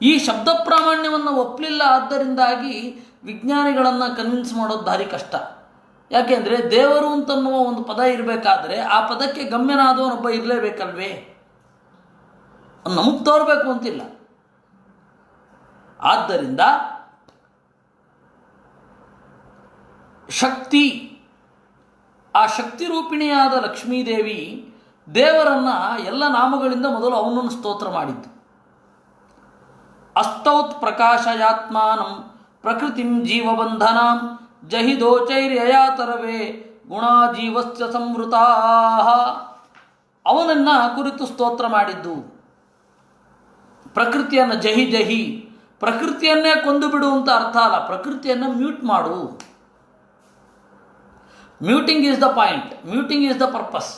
ಈ ಶಬ್ದ ಪ್ರಾಮಾಣ್ಯವನ್ನು ಒಪ್ಪಲಿಲ್ಲ. ಆದ್ದರಿಂದಾಗಿ ವಿಜ್ಞಾನಿಗಳನ್ನು ಕನ್ವಿನ್ಸ್ ಮಾಡೋದು ದಾರಿ ಕಷ್ಟ. ಯಾಕೆಂದರೆ ದೇವರು ಅಂತನ್ನುವ ಒಂದು ಪದ ಇರಬೇಕಾದ್ರೆ ಆ ಪದಕ್ಕೆ ಗಮ್ಯನಾದವನೊಬ್ಬ ಇರಲೇಬೇಕಲ್ವೇ? ನಮಗೆ ತೋರಬೇಕು ಅಂತಿಲ್ಲ. ಆದ್ದರಿಂದ ಶಕ್ತಿ, ಆ ಶಕ್ತಿ ರೂಪಿಣಿಯಾದ ಲಕ್ಷ್ಮೀದೇವಿ ದೇವರನ್ನು ಎಲ್ಲ ನಾಮಗಳಿಂದ ಮೊದಲು ಅವನನ್ನು ಸ್ತೋತ್ರ ಮಾಡಿದ್ದು. ಅಸ್ತೌತ್ ಪ್ರಕಾಶಯಾತ್ಮಾನಂ ಪ್ರಕೃತಿಂ ಜೀವಬಂಧನಾಂ ಜಹಿದೋಚೈರ್ಯಯಾತರವೇ ಗುಣಾಜೀವಸ್ಯ ಸಂವೃತಾ. ಅವನನ್ನು ಕುರಿತು ಸ್ತೋತ್ರ ಮಾಡಿದ್ದು. ಪ್ರಕೃತಿಯನ್ನು ಜಹಿ ಜಹಿ, ಪ್ರಕೃತಿಯನ್ನೇ ಕೊಂದು ಬಿಡು ಅಂತ ಅರ್ಥ ಅಲ್ಲ, ಪ್ರಕೃತಿಯನ್ನು ಮ್ಯೂಟ್ ಮಾಡು. Muting is the point, muting is the purpose.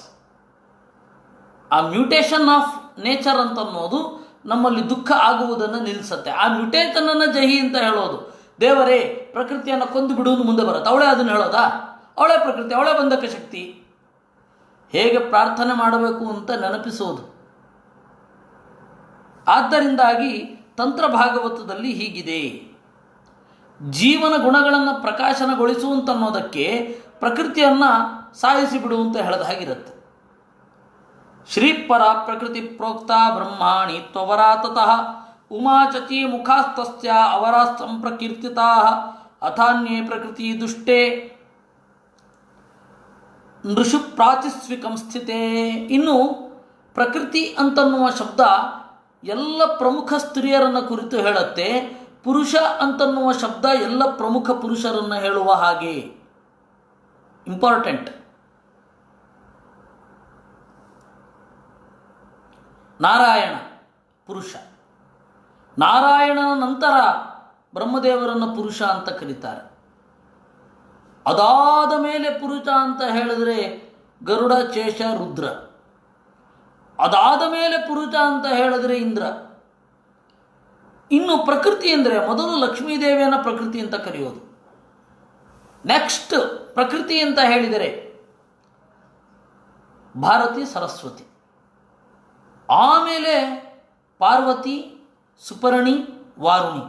ಆ ಮ್ಯೂಟೇಷನ್ ಆಫ್ ನೇಚರ್ ಅಂತ ಅನ್ನೋದು ನಮ್ಮಲ್ಲಿ ದುಃಖ ಆಗುವುದನ್ನು ನಿಲ್ಲಿಸುತ್ತೆ. ಆ ಮ್ಯೂಟೇಷನನ್ನು ಜಹಿ ಅಂತ ಹೇಳೋದು. ದೇವರೇ ಪ್ರಕೃತಿಯನ್ನು ಕೊಂದು ಬಿಡುವುದು ಮುಂದೆ ಬರುತ್ತೆ. ಅವಳೇ ಅದನ್ನು ಹೇಳೋದಾ? ಅವಳೇ ಪ್ರಕೃತಿ, ಅವಳೇ ಬಂಧಕ ಶಕ್ತಿ. ಹೇಗೆ ಪ್ರಾರ್ಥನೆ ಮಾಡಬೇಕು ಅಂತ ನೆನಪಿಸೋದು. ಆದ್ದರಿಂದಾಗಿ ತಂತ್ರ ಭಾಗವತದಲ್ಲಿ ಹೀಗಿದೆ. ಜೀವನ ಗುಣಗಳನ್ನು ಪ್ರಕಾಶನಗೊಳಿಸುವಂತನ್ನೋದಕ್ಕೆ ಪ್ರಕೃತಿಯನ್ನು ಸಾಯಿಸಿ ಬಿಡುವಂತ ಹೇಳಿದ ಹಾಗಿರುತ್ತೆ. ಶ್ರೀಪರ ಪ್ರಕೃತಿ ಪ್ರೋಕ್ತ ಬ್ರಹ್ಮಾಣಿ ತ್ವವರಾತತಃ ಉಮಾಚತಿ ಮುಖಾಸ್ತಸ್ಯ ಅವರ ಸಂಪ್ರಕೀರ್ತಿತಾ ಅಥಾನ್ಯೇ ಪ್ರಕೃತಿ ದುಷ್ಟೇ ನೃಷು ಪ್ರಾತಿಸ್ವಿಕಂ ಸ್ಥಿತೇ. ಇನ್ನು ಪ್ರಕೃತಿ ಅಂತನ್ನುವ ಶಬ್ದ ಎಲ್ಲ ಪ್ರಮುಖ ಸ್ತ್ರೀಯರನ್ನು ಕುರಿತು ಹೇಳುತ್ತೆ. ಪುರುಷ ಅಂತನ್ನುವ ಶಬ್ದ ಎಲ್ಲ ಪ್ರಮುಖ ಪುರುಷರನ್ನು ಹೇಳುವ ಹಾಗೆ. ಇಂಪಾರ್ಟೆಂಟ್. ನಾರಾಯಣ ಪುರುಷ, ನಾರಾಯಣನ ನಂತರ ಬ್ರಹ್ಮದೇವರನ್ನು ಪುರುಷ ಅಂತ ಕರೀತಾರೆ. ಅದಾದ ಮೇಲೆ ಪುರುಷ ಅಂತ ಹೇಳಿದ್ರೆ ಗರುಡ, ಶೇಷ, ರುದ್ರ. ಅದಾದ ಮೇಲೆ ಪುರುಷ ಅಂತ ಹೇಳಿದ್ರೆ ಇಂದ್ರ. ಇನ್ನು ಪ್ರಕೃತಿ ಅಂದರೆ ಮೊದಲು ಲಕ್ಷ್ಮೀದೇವಿಯನ್ನು ಪ್ರಕೃತಿ ಅಂತ ಕರೆಯೋದು. ನೆಕ್ಸ್ಟ್ ಪ್ರಕೃತಿ ಅಂತ ಹೇಳಿದರೆ ಭಾರತಿ, ಸರಸ್ವತಿ, ಆಮೇಲೆ ಪಾರ್ವತಿ, ಸುಪರ್ಣಿ, ವಾರುಣಿ,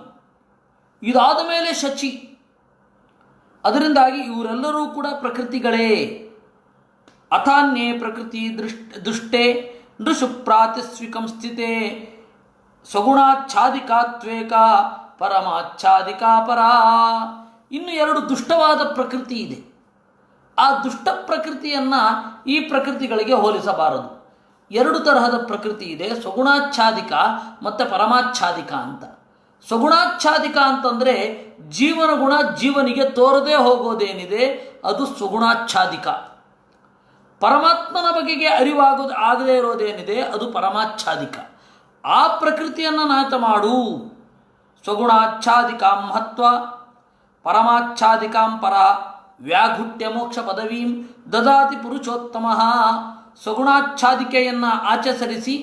ಇದಾದ ಮೇಲೆ ಶಚಿ. ಅದರಿಂದಾಗಿ ಇವರೆಲ್ಲರೂ ಕೂಡ ಪ್ರಕೃತಿಗಳೇ. ಅಥಾನ್ಯೇ ಪ್ರಕೃತಿ ದುಷ್ಟೇ ನೃಷು ಪ್ರಾತಿಸ್ವಿಕಂ ಸ್ಥಿತೇ ಸ್ವಗುಣಾಚ್ಛಾದಿಕಾತ್ವೇಕ ಪರಮಾಚ್ಛಾದಿಕಾ ಪರಾ. ಇನ್ನು ಎರಡು ದುಷ್ಟವಾದ ಪ್ರಕೃತಿ ಇದೆ. ಆ ದುಷ್ಟ ಪ್ರಕೃತಿಯನ್ನು ಈ ಪ್ರಕೃತಿಗಳಿಗೆ ಹೋಲಿಸಬಾರದು. ಎರಡು ತರಹದ ಪ್ರಕೃತಿ ಇದೆ, ಸ್ವಗುಣಾಚ್ಛಾದಿಕ ಮತ್ತು ಪರಮಾಚ್ಛಾದಿಕ ಅಂತ. ಸ್ವಗುಣಾಚ್ಛಾದಿಕ ಅಂತಂದರೆ ಜೀವನ ಗುಣ ಜೀವನಿಗೆ ತೋರದೇ ಹೋಗೋದೇನಿದೆ ಅದು ಸ್ವಗುಣಾಚ್ಛಾದಿಕ. ಪರಮಾತ್ಮನ ಬಗೆಗೆ ಆಗದೇ ಇರೋದೇನಿದೆ ಅದು ಪರಮಾಚ್ಛಾದಿಕ. ಆ ಪ್ರಕೃತಿಯನ್ನು ನಾಶ ಮಾಡು. ಸ್ವಗುಣಾಚ್ಛಾದಿಕಾಂ ಮಹತ್ವ ಪರಮಾಚ್ಛಾದಿಕಾಂ ಪರ ವ್ಯಾಘುಟ್ಯ ಮೋಕ್ಷ ಪದವೀಂ ದದಾತಿ ಪುರುಷೋತ್ತಮ. ಸ್ವಗುಣಾಚ್ಛಾದಿಕೆಯನ್ನು ಆಚರಿಸಿ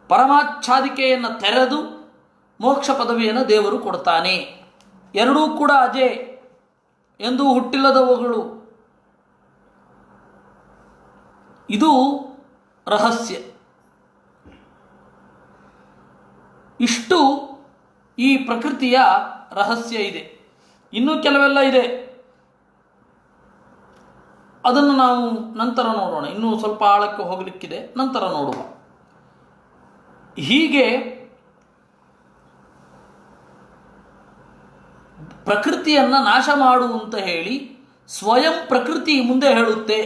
ಪರಮಾಚ್ಛಾದಿಕೆಯನ್ನು ತೆರೆದು ಮೋಕ್ಷ ಪದವಿಯನ್ನು ದೇವರು ಕೊಡ್ತಾನೆ. ಎರಡೂ ಕೂಡ ಅಜೇ, ಎಂದೂ ಹುಟ್ಟಿಲ್ಲದವುಗಳು. ಇದು ರಹಸ್ಯ. ಇಷ್ಟು ಈ ಪ್ರಕೃತಿಯ ರಹಸ್ಯ ಇದೆ. ಇನ್ನೂ ಕೆಲವೆಲ್ಲ ಇದೆ, ಅದನ್ನು ನಾವು ನಂತರ ನೋಡೋಣ. ಇನ್ನೂ ಸ್ವಲ್ಪ ಆಳಕ್ಕೆ ಹೋಗಲಿಕ್ಕಿದೆ, ನಂತರ ನೋಡುವ. ಹೀಗೆ ಪ್ರಕೃತಿಯನ್ನು ನಾಶ ಮಾಡು ಅಂತ ಹೇಳಿ ಸ್ವಯಂ ಪ್ರಕೃತಿ ಮುಂದೆ ಹೇಳುತ್ತೆ.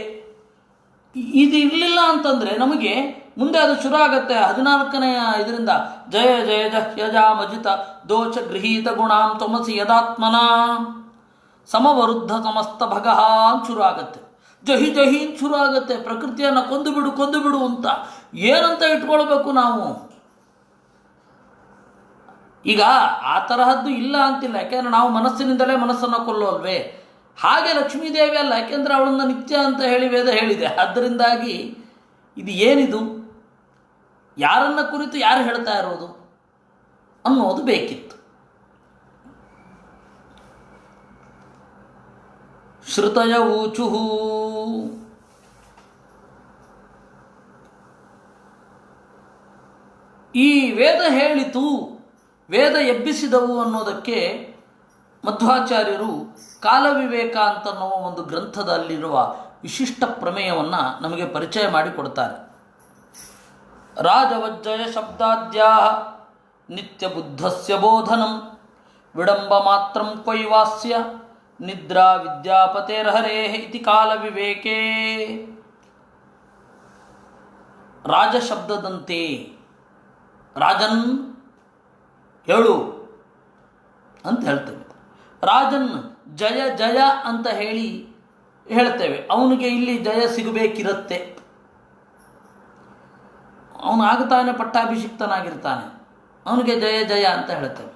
ಇದು ಇರಲಿಲ್ಲ ಅಂತಂದರೆ ನಮಗೆ ಮುಂದೆ ಅದು ಶುರು ಆಗತ್ತೆ. 14ನೆಯ ಇದರಿಂದ ಜಯ ಜಯ ಜಹ್ಯಜಾ ಮಜಿತ ದೋಷ ಗೃಹೀತ ಗುಣಾಂ ತ್ವಮಸಿ ಯದಾತ್ಮನ ಸಮವರುದ್ಧ ಸಮಸ್ತ ಭಗಃ ಅಂತ ಶುರು ಆಗತ್ತೆ. ಜಹಿ ಜಹಿ ಅಂತ ಶುರು ಆಗುತ್ತೆ. ಪ್ರಕೃತಿಯನ್ನು ಕೊಂದು ಬಿಡು ಅಂತ ಏನಂತ ಇಟ್ಕೊಳ್ಬೇಕು ನಾವು? ಈಗ ಆ ತರಹದ್ದು ಇಲ್ಲ ಅಂತಿಲ್ಲ, ಯಾಕೆಂದರೆ ನಾವು ಮನಸ್ಸಿನಿಂದಲೇ ಮನಸ್ಸನ್ನು ಕೊಲ್ಲೋಲ್ವೇ? ಹಾಗೆ ಲಕ್ಷ್ಮೀದೇವಿ ಅಲ್ಲ, ಯಾಕೆಂದರೆ ಅವಳನ್ನು ನಿತ್ಯ ಅಂತ ಹೇಳಿ ವೇದ ಹೇಳಿದೆ. ಆದ್ದರಿಂದಾಗಿ ಇದು ಏನಿದು, ಯಾರನ್ನ ಕುರಿತು ಯಾರು ಹೇಳ್ತಾ ಇರೋದು ಅನ್ನೋದು ಬೇಕಿತ್ತು. ಶ್ರುತಯ ಊಚುಹು, ಈ ವೇದ ಹೇಳಿತು, ವೇದ ಎಬ್ಬಿಸಿದವು ಅನ್ನೋದಕ್ಕೆ ಮಧ್ವಾಚಾರ್ಯರು ಕಾಲವಿವೇಕ ಅಂತನ್ನುವ ಒಂದು ಗ್ರಂಥದಲ್ಲಿರುವ ವಿಶಿಷ್ಟ ಪ್ರಮೇಯವನ್ನು ನಮಗೆ ಪರಿಚಯ ಮಾಡಿಕೊಡ್ತಾರೆ. ರಾಜವಜ್ಜಯ ಶಬ್ದಾದ್ಯಾ ನಿತ್ಯ ಬುದ್ಧಸ್ಯ ಬೋಧನಂ ವಿಡಂಬ ಮಾತ್ರಂ ಕ್ವೈವಾಸ್ಯ ನಿದ್ರಾ ವಿದ್ಯಾಪತೇರ್ಹರೇ ಇತಿ ಕಾಲವಿವೇಕೇ. ರಾಜ ಶಬ್ದದಂತೆ, ರಾಜನ್ ಹೇಳು ಅಂತ ಹೇಳ್ತೇವೆ. ರಾಜನ್ ಜಯ ಜಯ ಅಂತ ಹೇಳ್ತೇವೆ. ಅವನಿಗೆ ಇಲ್ಲಿ ಜಯ ಸಿಗಬೇಕಿರುತ್ತೆ, ಅವನು ಆಗ್ತಾನೆ ಪಟ್ಟಾಭಿಷಿಕ್ತನಾಗಿರ್ತಾನೆ, ಅವನಿಗೆ ಜಯ ಜಯ ಅಂತ ಹೇಳ್ತೇವೆ.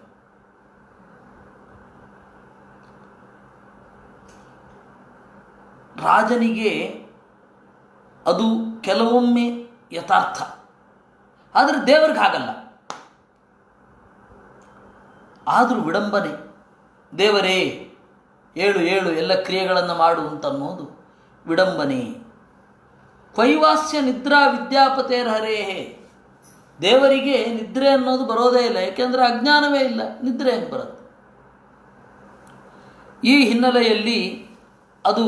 ರಾಜನಿಗೆ ಅದು ಕೆಲವೊಮ್ಮೆ ಯಥಾರ್ಥ, ಆದರೆ ದೇವರಿಗೆ ಹಾಗಲ್ಲ. ಆದರೂ ವಿಡಂಬನೆ, ದೇವರೇ ಏಳು ಏಳು ಎಲ್ಲ ಕ್ರಿಯೆಗಳನ್ನು ಮಾಡು ಅಂತನ್ನೋದು ವಿಡಂಬನೆ. ಕ್ವೈವಾಸ್ಯ ನಿದ್ರಾ ವಿದ್ಯಾಪತೇರ್ಹರೇ, ದೇವರಿಗೆ ನಿದ್ರೆ ಅನ್ನೋದು ಬರೋದೇ ಇಲ್ಲ, ಏಕೆಂದರೆ ಅಜ್ಞಾನವೇ ಇಲ್ಲ, ನಿದ್ರೆ ಹೆಂಗೆ ಬರುತ್ತೆ? ಈ ಹಿನ್ನೆಲೆಯಲ್ಲಿ ಅದು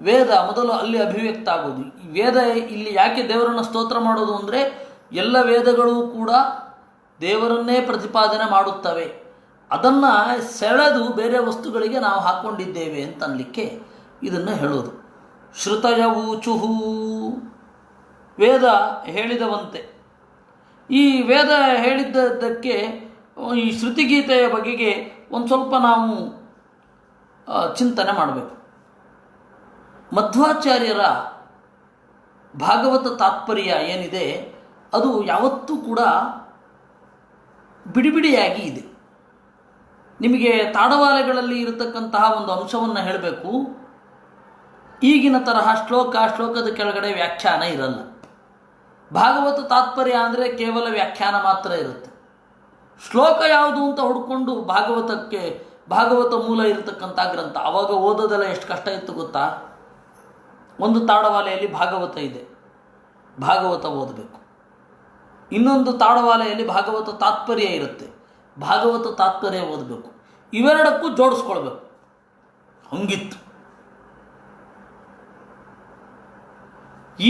ವೇದ ಮೊದಲು ಅಲ್ಲಿ ಅಭಿವ್ಯಕ್ತ ಆಗೋದು. ಈ ವೇದ ಇಲ್ಲಿ ಯಾಕೆ ದೇವರನ್ನು ಸ್ತೋತ್ರ ಮಾಡೋದು ಅಂದರೆ, ಎಲ್ಲ ವೇದಗಳೂ ಕೂಡ ದೇವರನ್ನೇ ಪ್ರತಿಪಾದನೆ ಮಾಡುತ್ತವೆ, ಅದನ್ನು ಸೆಳೆದು ಬೇರೆ ವಸ್ತುಗಳಿಗೆ ನಾವು ಹಾಕ್ಕೊಂಡಿದ್ದೇವೆ ಅಂತ ಅನ್ನಲಿಕ್ಕೆ ಇದನ್ನು ಹೇಳೋದು. ಶ್ರುತಯ ಊಚುಹು, ವೇದ ಹೇಳಿದವಂತೆ. ಈ ವೇದ ಹೇಳಿದ್ದಕ್ಕೆ ಈ ಶ್ರುತಿಗೀತೆಯ ಬಗೆಗೆ ಒಂದು ಸ್ವಲ್ಪ ನಾವು ಚಿಂತನೆ ಮಾಡಬೇಕು. ಮಧ್ವಾಚಾರ್ಯರ ಭಾಗವತ ತಾತ್ಪರ್ಯ ಏನಿದೆ ಅದು ಯಾವತ್ತೂ ಕೂಡ ಬಿಡಿಬಿಡಿಯಾಗಿ ಇದೆ. ನಿಮಗೆ ತಾಡವಾಲೆಗಳಲ್ಲಿ ಇರತಕ್ಕಂತಹ ಒಂದು ಅಂಶವನ್ನು ಹೇಳಬೇಕು, ಈಗಿನ ತರಹ ಶ್ಲೋಕದ ಕೆಳಗಡೆ ವ್ಯಾಖ್ಯಾನ ಇರಲ್ಲ. ಭಾಗವತ ತಾತ್ಪರ್ಯ ಅಂದರೆ ಕೇವಲ ವ್ಯಾಖ್ಯಾನ ಮಾತ್ರ ಇರುತ್ತೆ. ಶ್ಲೋಕ ಯಾವುದು ಅಂತ ಹುಡ್ಕೊಂಡು ಭಾಗವತ ಮೂಲ ಇರತಕ್ಕಂಥ ಗ್ರಂಥ ಆವಾಗ ಓದೋದೆಲ್ಲ ಎಷ್ಟು ಕಷ್ಟ ಇತ್ತು ಗೊತ್ತಾ? ಒಂದು ತಾಡವಾಲೆಯಲ್ಲಿ ಭಾಗವತ ಇದೆ, ಭಾಗವತ ಓದಬೇಕು. ಇನ್ನೊಂದು ತಾಡವಾಲೆಯಲ್ಲಿ ಭಾಗವತ ತಾತ್ಪರ್ಯ ಇರುತ್ತೆ, ಭಾಗವತ ತಾತ್ಪರ್ಯ ಓದಬೇಕು. ಇವೆರಡಕ್ಕೂ ಜೋಡಿಸ್ಕೊಳ್ಬೇಕು, ಹಂಗಿತ್ತು.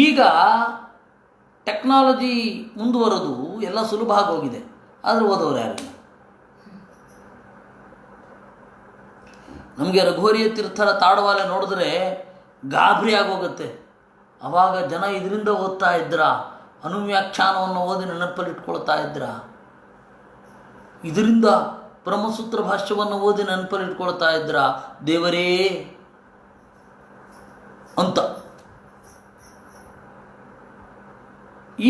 ಈಗ ಟೆಕ್ನಾಲಜಿ ಮುಂದುವರೆದು ಎಲ್ಲ ಸುಲಭ ಆಗೋಗಿದೆ, ಆದರೆ ಓದೋರು ಯಾರಿಲ್ಲ. ನಮಗೆ ರಘುವರಿಯ ತೀರ್ಥರ ತಾಡವಾಲೆ ನೋಡಿದ್ರೆ ಗಾಬರಿ ಆಗೋಗುತ್ತೆ. ಆವಾಗ ಜನ ಇದರಿಂದ ಓದ್ತಾ ಇದ್ರ, ಅನುವ್ಯಾಖ್ಯಾನವನ್ನು ಓದಿ ನೆನಪಲ್ಲಿಟ್ಕೊಳ್ತಾ ಇದ್ರ, ಇದರಿಂದ ಬ್ರಹ್ಮಸೂತ್ರ ಭಾಷ್ಯವನ್ನು ಓದಿ ನೆನಪಲ್ಲಿಟ್ಕೊಳ್ತಾ ಇದ್ರ, ದೇವರೇ ಅಂತ.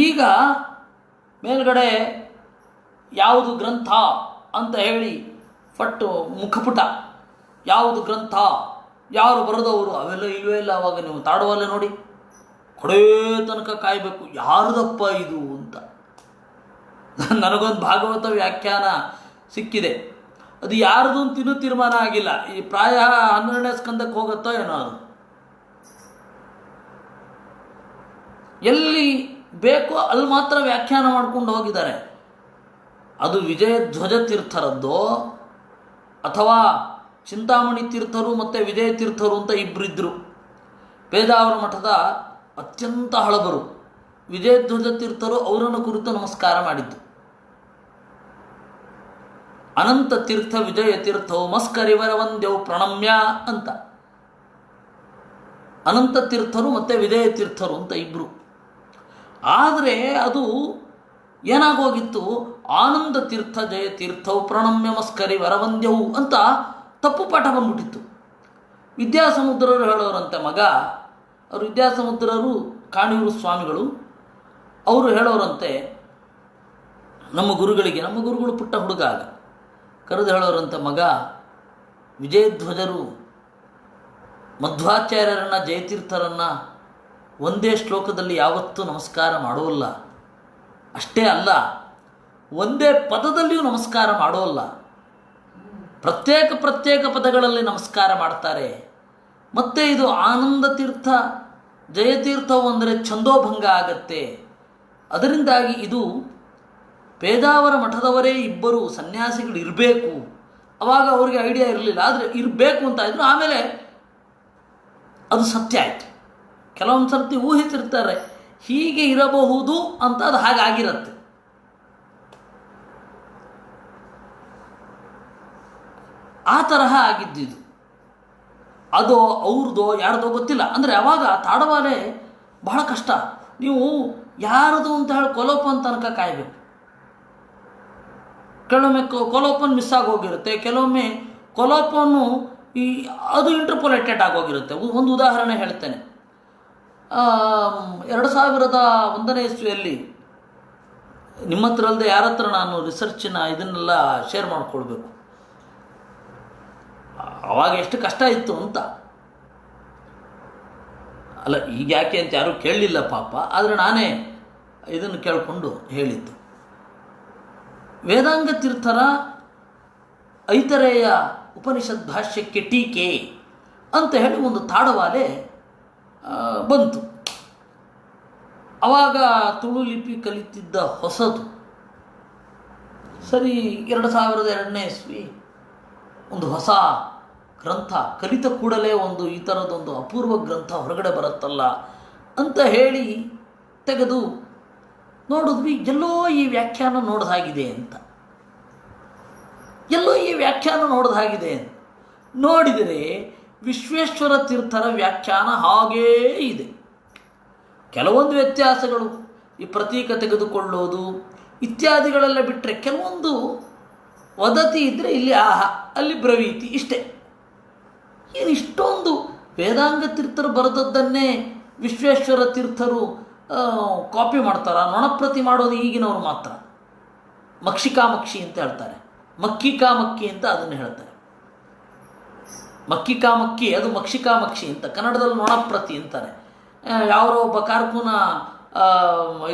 ಈಗ ಮೇಲ್ಗಡೆ ಯಾವುದು ಗ್ರಂಥ ಅಂತ ಹೇಳಿ ಫಟ್ಟು ಮುಖಪುಟ, ಯಾವುದು ಗ್ರಂಥ, ಯಾರು ಬರೆದವರು, ಅವೆಲ್ಲ ಇಲ್ವೇ ಇಲ್ಲ. ಅವಾಗ ನೀವು ತಾಡವಾಲೆ ನೋಡಿ ಕೊಡೇ ತನಕ ಕಾಯಬೇಕು, ಯಾರದಪ್ಪ ಇದು ಅಂತ. ನನಗೊಂದು ಭಾಗವತ ವ್ಯಾಖ್ಯಾನ ಸಿಕ್ಕಿದೆ, ಅದು ಯಾರ್ದು ಅಂತ ಇನ್ನೂ ತೀರ್ಮಾನ ಆಗಿಲ್ಲ. ಈ ಪ್ರಾಯ 12ನೇ ಸ್ಕಂದಕ್ಕೆ ಹೋಗುತ್ತೋ ಏನೋ. ಅದು ಎಲ್ಲಿ ಬೇಕೋ ಅಲ್ಲಿ ಮಾತ್ರ ವ್ಯಾಖ್ಯಾನ ಮಾಡ್ಕೊಂಡು ಹೋಗಿದ್ದಾರೆ. ಅದು ವಿಜಯಧ್ವಜ ತೀರ್ಥರದ್ದೋ ಅಥವಾ ಚಿಂತಾಮಣಿ ತೀರ್ಥರು ಮತ್ತು ವಿಜಯ ತೀರ್ಥರು ಅಂತ ಇಬ್ಬರಿದ್ದರು. ಪೇಜಾವರ ಮಠದ ಅತ್ಯಂತ ಹಳಬರು ವಿಜಯಧ್ವಜ ತೀರ್ಥರು ಅವರನ್ನು ಕುರಿತು ನಮಸ್ಕಾರ ಮಾಡಿದ್ದು. ಅನಂತ ತೀರ್ಥ ವಿಜಯ ತೀರ್ಥವು ಮಸ್ಕರಿವರ ವಂದ್ಯವು ಪ್ರಣಮ್ಯ ಅಂತ. ಅನಂತ ತೀರ್ಥರು ಮತ್ತು ವಿಜಯ ತೀರ್ಥರು ಅಂತ ಇಬ್ಬರು. ಆದರೆ ಅದು ಏನಾಗೋಗಿತ್ತು, ಆನಂದ ತೀರ್ಥ ಜಯ ತೀರ್ಥವು ಪ್ರಣಮ್ಯ ಮಸ್ಕರಿ ವರವಂದ್ಯವು ಅಂತ ತಪ್ಪು ಪಾಠ ಬಂದ್ಬಿಟ್ಟಿತ್ತು. ವಿದ್ಯಾಸಮುದ್ರರು ಹೇಳೋರಂತೆ, ಮಗ ಅವರು ವಿದ್ಯಾಸಮುದ್ರರು ಕಾಣಿಯೂರು ಸ್ವಾಮಿಗಳು. ಅವರು ಹೇಳೋರಂತೆ ನಮ್ಮ ಗುರುಗಳು ಪುಟ್ಟ ಹುಡುಗ ಆಗ ಕರೆದು ಹೇಳೋರಂತೆ, ಮಗ, ವಿಜಯಧ್ವಜರು ಮಧ್ವಾಚಾರ್ಯರನ್ನು ಜಯತೀರ್ಥರನ್ನು ಒಂದೇ ಶ್ಲೋಕದಲ್ಲಿ ಯಾವತ್ತೂ ನಮಸ್ಕಾರ ಮಾಡೋಲ್ಲ. ಅಷ್ಟೇ ಅಲ್ಲ, ಒಂದೇ ಪದದಲ್ಲಿಯೂ ನಮಸ್ಕಾರ ಮಾಡೋಲ್ಲ. ಪ್ರತ್ಯೇಕ ಪದಗಳಲ್ಲಿ ನಮಸ್ಕಾರ ಮಾಡ್ತಾರೆ. ಮತ್ತು ಇದು ಆನಂದ ತೀರ್ಥ ಜಯತೀರ್ಥವು ಅಂದರೆ ಛಂದೋಭಂಗ ಆಗತ್ತೆ. ಅದರಿಂದಾಗಿ ಇದು ಪೇಜಾವರ ಮಠದವರೇ ಇಬ್ಬರು ಸನ್ಯಾಸಿಗಳು ಇರಬೇಕು. ಆವಾಗ ಅವ್ರಿಗೆ ಐಡಿಯಾ ಇರಲಿಲ್ಲ, ಆದರೆ ಇರಬೇಕು ಅಂತ ಇದ್ರು. ಆಮೇಲೆ ಅದು ಸತ್ಯ ಆಯಿತು. ಕೆಲವೊಂದು ಸರ್ತಿ ಊಹಿಸಿರ್ತಾರೆ ಹೀಗೆ ಇರಬಹುದು ಅಂತ, ಅದು ಹಾಗಾಗಿರುತ್ತೆ. ಆ ತರಹ ಆಗಿದ್ದಿದ್ದು. ಅದು ಅವ್ರದ್ದೋ ಯಾರ್ದೋ ಗೊತ್ತಿಲ್ಲ. ಅಂದರೆ ಅವಾಗ ತಾಡವಾಲೆ ಬಹಳ ಕಷ್ಟ. ನೀವು ಯಾರದು ಅಂತ ಹೇಳಿ ಕೊಲೋಪನ್ ತನಕ ಕಾಯಬೇಕು. ಕೆಲವೊಮ್ಮೆ ಕೊಲೋಪನ್ ಮಿಸ್ ಆಗೋಗಿರುತ್ತೆ, ಕೆಲವೊಮ್ಮೆ ಕೊಲೋಪನ್ನು ಅದು ಇಂಟರ್ಪೊಲೇಟೆಡ್ ಆಗೋಗಿರುತ್ತೆ. ಒಂದು ಉದಾಹರಣೆ ಹೇಳ್ತೇನೆ. 2001ನೇ ಇಸ್ವಿಯಲ್ಲಿ ನಿಮ್ಮ ಹತ್ರ ಅಲ್ಲದೆ ಯಾರ ಹತ್ರ ನಾನು ರಿಸರ್ಚಿನ ಇದನ್ನೆಲ್ಲ ಶೇರ್ ಮಾಡಿಕೊಳ್ಬೇಕು. ಆವಾಗ ಎಷ್ಟು ಕಷ್ಟ ಇತ್ತು ಅಂತ. ಅಲ್ಲ, ಈಗ ಯಾಕೆ ಅಂತ ಯಾರೂ ಕೇಳಲಿಲ್ಲ ಪಾಪ, ಆದರೆ ನಾನೇ ಇದನ್ನು ಕೇಳಿಕೊಂಡು ಹೇಳಿದ್ದು. ವೇದಾಂಗ ತೀರ್ಥರ ಐತರೇಯ ಉಪನಿಷತ್ ಭಾಷ್ಯಕ್ಕೆ ಟೀಕೆ ಅಂತ ಹೇಳಿ ಒಂದು ತಾಡವಾಲೆ ಬಂತು. ಆವಾಗ ತುಳು ಲಿಪಿ ಕಲಿತಿದ್ದ ಹೊಸದು. ಸರಿ, 2002ನೇ ಇಸ್ವಿ ಒಂದು ಹೊಸ ಗ್ರಂಥ ಕಲಿತ ಕೂಡಲೇ ಒಂದು ಈ ಥರದೊಂದು ಅಪೂರ್ವ ಗ್ರಂಥ ಹೊರಗಡೆ ಬರುತ್ತಲ್ಲ ಅಂತ ಹೇಳಿ ತೆಗೆದು ನೋಡಿದ್ವಿ. ಎಲ್ಲೋ ಈ ವ್ಯಾಖ್ಯಾನ ನೋಡ್ದಾಗಿದೆ ಅಂತ, ಎಲ್ಲೋ ಈ ವ್ಯಾಖ್ಯಾನ ನೋಡ್ದಾಗಿದೆ ಅಂತ ನೋಡಿದರೆ ವಿಶ್ವೇಶ್ವರ ತೀರ್ಥರ ವ್ಯಾಖ್ಯಾನ ಹಾಗೇ ಇದೆ. ಕೆಲವೊಂದು ವ್ಯತ್ಯಾಸಗಳು, ಈ ಪ್ರತೀಕ ತೆಗೆದುಕೊಳ್ಳೋದು ಇತ್ಯಾದಿಗಳೆಲ್ಲ ಬಿಟ್ಟರೆ, ಕೆಲವೊಂದು ವದತಿ ಇದ್ದರೆ ಇಲ್ಲಿ ಆಹಾ, ಅಲ್ಲಿ ಬ್ರವೀತಿ, ಇಷ್ಟೇ. ಏನು ಇಷ್ಟೊಂದು ವೇದಾಂಗ ತೀರ್ಥರು ಬರೆದದ್ದನ್ನೇ ವಿಶ್ವೇಶ್ವರ ತೀರ್ಥರು ಕಾಪಿ ಮಾಡ್ತಾರೆ. ನೊಣಪ್ರತಿ ಮಾಡೋದು ಈಗಿನವರು ಮಾತ್ರ. ಮಕ್ಷಿಕಾಮಕ್ಷಿ ಅಂತ ಹೇಳ್ತಾರೆ, ಮಕ್ಕಿಕಾಮಕ್ಕಿ ಅಂತ ಅದನ್ನು ಹೇಳ್ತಾರೆ. ಮಕ್ಕಿಕಾಮಕ್ಕಿ ಅದು ಮಕ್ಷಿಕಾಮಕ್ಷಿ ಅಂತ, ಕನ್ನಡದಲ್ಲಿ ನೊಣಪ್ರತಿ ಅಂತಾರೆ. ಯಾರೋ ಒಬ್ಬ ಕಾರ್ಕುನ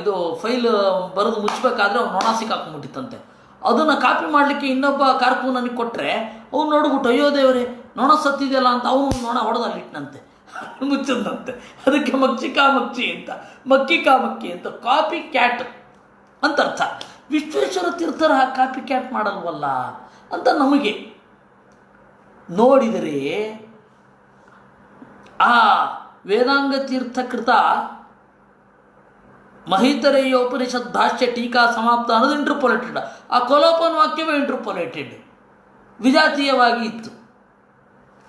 ಇದು ಫೈಲ್ ಬರೆದು ಮುಚ್ಚಬೇಕಾದ್ರೆ ಅವ್ನು ನೊಣ ಸಿಕ್ಕಾಕೊಂಡ್ಬಿಟ್ಟಿತ್ತಂತೆ. ಅದನ್ನು ಕಾಪಿ ಮಾಡಲಿಕ್ಕೆ ಇನ್ನೊಬ್ಬ ಕಾರ್ಕೂನನಿಗೆ ಕೊಟ್ಟರೆ ಅವ್ನು ನೋಡ್ಬಿಟ್ಟು, ಅಯ್ಯೋ ದೇವರೇ ನೊಣ ಸತ್ತಿದೆಯಲ್ಲ ಅಂತ ಅವನು ನೊಣ ಹೊಡೆದಲ್ಲಿಟ್ಟನಂತೆ, ಮುಚ್ಚದಂತೆ. ಅದಕ್ಕೆ ಮಕ್ಷಿಕಾಮಕ್ಷಿ ಅಂತ, ಮಕ್ಕಿಕಾಮಕ್ಕಿ ಅಂತ, ಕಾಪಿ ಕ್ಯಾಟ್ ಅಂತ ಅರ್ಥ. ವಿಶ್ವೇಶ್ವರ ತೀರ್ಥರ ಕಾಪಿ ಕ್ಯಾಟ್ ಮಾಡಲ್ವಲ್ಲ ಅಂತ ನಮಗೆ ನೋಡಿದರೆ, ಆ ವೇದಾಂಗ ತೀರ್ಥಕೃತ ಮಹಿತರೇಯೋಪನಿಷತ್ ಭಾಷ್ಯ ಟೀಕಾ ಸಮಾಪ್ತ ಅನ್ನೋದು ಇಂಟರ್ಪೊಲೇಟೆಡ್. ಆ ಕೊಲೋಪನ್ ವಾಕ್ಯವೇ ಇಂಟರ್ಪೊಲೇಟೆಡ್, ವಿಜಾತೀಯವಾಗಿ ಇತ್ತು.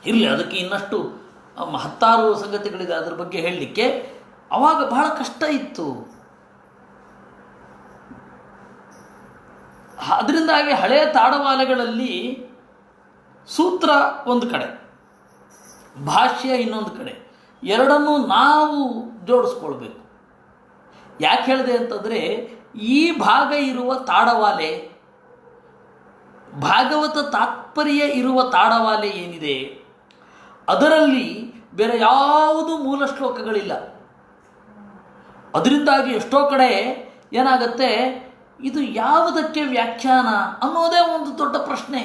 ಇರಲಿ, ಅದಕ್ಕೆ ಇನ್ನಷ್ಟು 10 ಸಂಗತಿಗಳಿದೆ ಅದರ ಬಗ್ಗೆ ಹೇಳಲಿಕ್ಕೆ. ಆವಾಗ ಬಹಳ ಕಷ್ಟ ಇತ್ತು. ಅದರಿಂದಾಗಿ ಹಳೆಯ ತಾಡವಾಲೆಗಳಲ್ಲಿ ಸೂತ್ರ ಒಂದು ಕಡೆ, ಭಾಷ್ಯ ಇನ್ನೊಂದು ಕಡೆ, ಎರಡನ್ನೂ ನಾವು ಜೋಡಿಸ್ಕೊಳ್ಬೇಕು. ಯಾಕೆ ಹೇಳಿದೆ ಅಂತಂದರೆ, ಈ ಭಾಗ ಇರುವ ತಾಡವಾಲೆ, ಭಾಗವತ ತಾತ್ಪರ್ಯ ಇರುವ ತಾಡವಾಲೆ ಏನಿದೆ ಅದರಲ್ಲಿ ಬೇರೆ ಯಾವುದು ಮೂಲ ಶ್ಲೋಕಗಳಿಲ್ಲ. ಅದರಿಂದಾಗಿ ಎಷ್ಟೋ ಕಡೆ ಏನಾಗುತ್ತೆ, ಇದು ಯಾವುದಕ್ಕೆ ವ್ಯಾಖ್ಯಾನ ಅನ್ನೋದೇ ಒಂದು ದೊಡ್ಡ ಪ್ರಶ್ನೆ.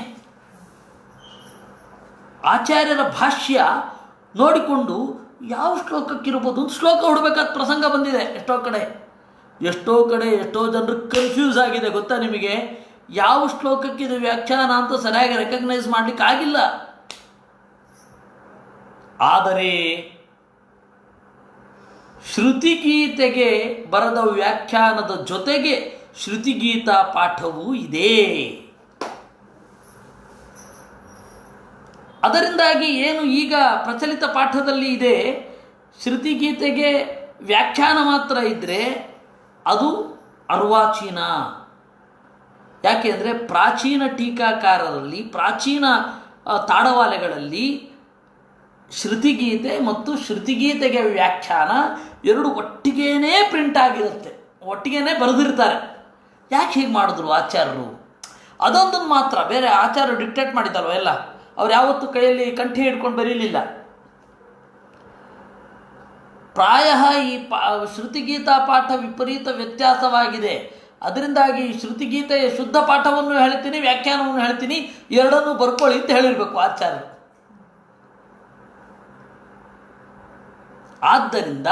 ಆಚಾರ್ಯರ ಭಾಷ್ಯ ನೋಡಿಕೊಂಡು ಯಾವ ಶ್ಲೋಕಕ್ಕಿರ್ಬೋದು ಒಂದು ಶ್ಲೋಕ ಹುಡಬೇಕಾದ ಪ್ರಸಂಗ ಬಂದಿದೆ. ಎಷ್ಟೋ ಕಡೆ ಎಷ್ಟೋ ಜನರು ಕನ್ಫ್ಯೂಸ್ ಆಗಿದೆ ಗೊತ್ತಾ ನಿಮಗೆ. ಯಾವ ಶ್ಲೋಕಕ್ಕಿದು ವ್ಯಾಖ್ಯಾನ ಅಂತ ಸರಿಯಾಗಿ ರೆಕಗ್ನೈಸ್ ಮಾಡಲಿಕ್ಕೆ ಆಗಿಲ್ಲ. ಆದರೆ ಶ್ರುತಿಗೀತೆಗೆ ಬರೆದ ವ್ಯಾಖ್ಯಾನದ ಜೊತೆಗೆ ಶ್ರುತಿಗೀತಾ ಪಾಠವೂ ಇದೆ. ಅದರಿಂದಾಗಿ ಏನು ಈಗ ಪ್ರಚಲಿತ ಪಾಠದಲ್ಲಿ ಇದೆ, ಶ್ರುತಿಗೀತೆಗೆ ವ್ಯಾಖ್ಯಾನ ಮಾತ್ರ ಇದ್ದರೆ ಅದು ಅರ್ವಾಚೀನ. ಯಾಕೆ ಅಂದರೆ ಪ್ರಾಚೀನ ಟೀಕಾಕಾರರಲ್ಲಿ, ಪ್ರಾಚೀನ ತಾಡವಾಲೆಗಳಲ್ಲಿ ಶ್ರುತಿಗೀತೆ ಮತ್ತು ಶ್ರುತಿಗೀತೆಗೆ ವ್ಯಾಖ್ಯಾನ ಎರಡು ಒಟ್ಟಿಗೇನೇ ಪ್ರಿಂಟ್ ಆಗಿರುತ್ತೆ, ಒಟ್ಟಿಗೇನೆ ಬರೆದಿರ್ತಾರೆ. ಯಾಕೆ ಹೀಗೆ ಮಾಡಿದ್ರು ಆಚಾರ್ಯರು? ಅದೊಂದನ್ನು ಮಾತ್ರ ಬೇರೆ ಆಚಾರ್ಯರು ಡಿಕ್ಟೇಟ್ ಮಾಡಿದ್ದಲ್ವ ಎಲ್ಲ, ಅವ್ರು ಯಾವತ್ತೂ ಕೈಯಲ್ಲಿ ಕಂಠಿ ಹಿಡ್ಕೊಂಡು ಬರೀಲಿಲ್ಲ. ಪ್ರಾಯ ಈ ಶ್ರುತಿಗೀತಾ ಪಾಠ ವಿಪರೀತ ವ್ಯತ್ಯಾಸವಾಗಿದೆ. ಅದರಿಂದಾಗಿ ಶ್ರುತಿಗೀತೆಯ ಶುದ್ಧ ಪಾಠವನ್ನು ಹೇಳ್ತೀನಿ, ವ್ಯಾಖ್ಯಾನವನ್ನು ಹೇಳ್ತೀನಿ, ಎರಡನ್ನೂ ಬರ್ಕೊಳ್ಳಿ ಅಂತ ಹೇಳಿರಬೇಕು ಆಚಾರ್ಯರು. ಆದ್ದರಿಂದ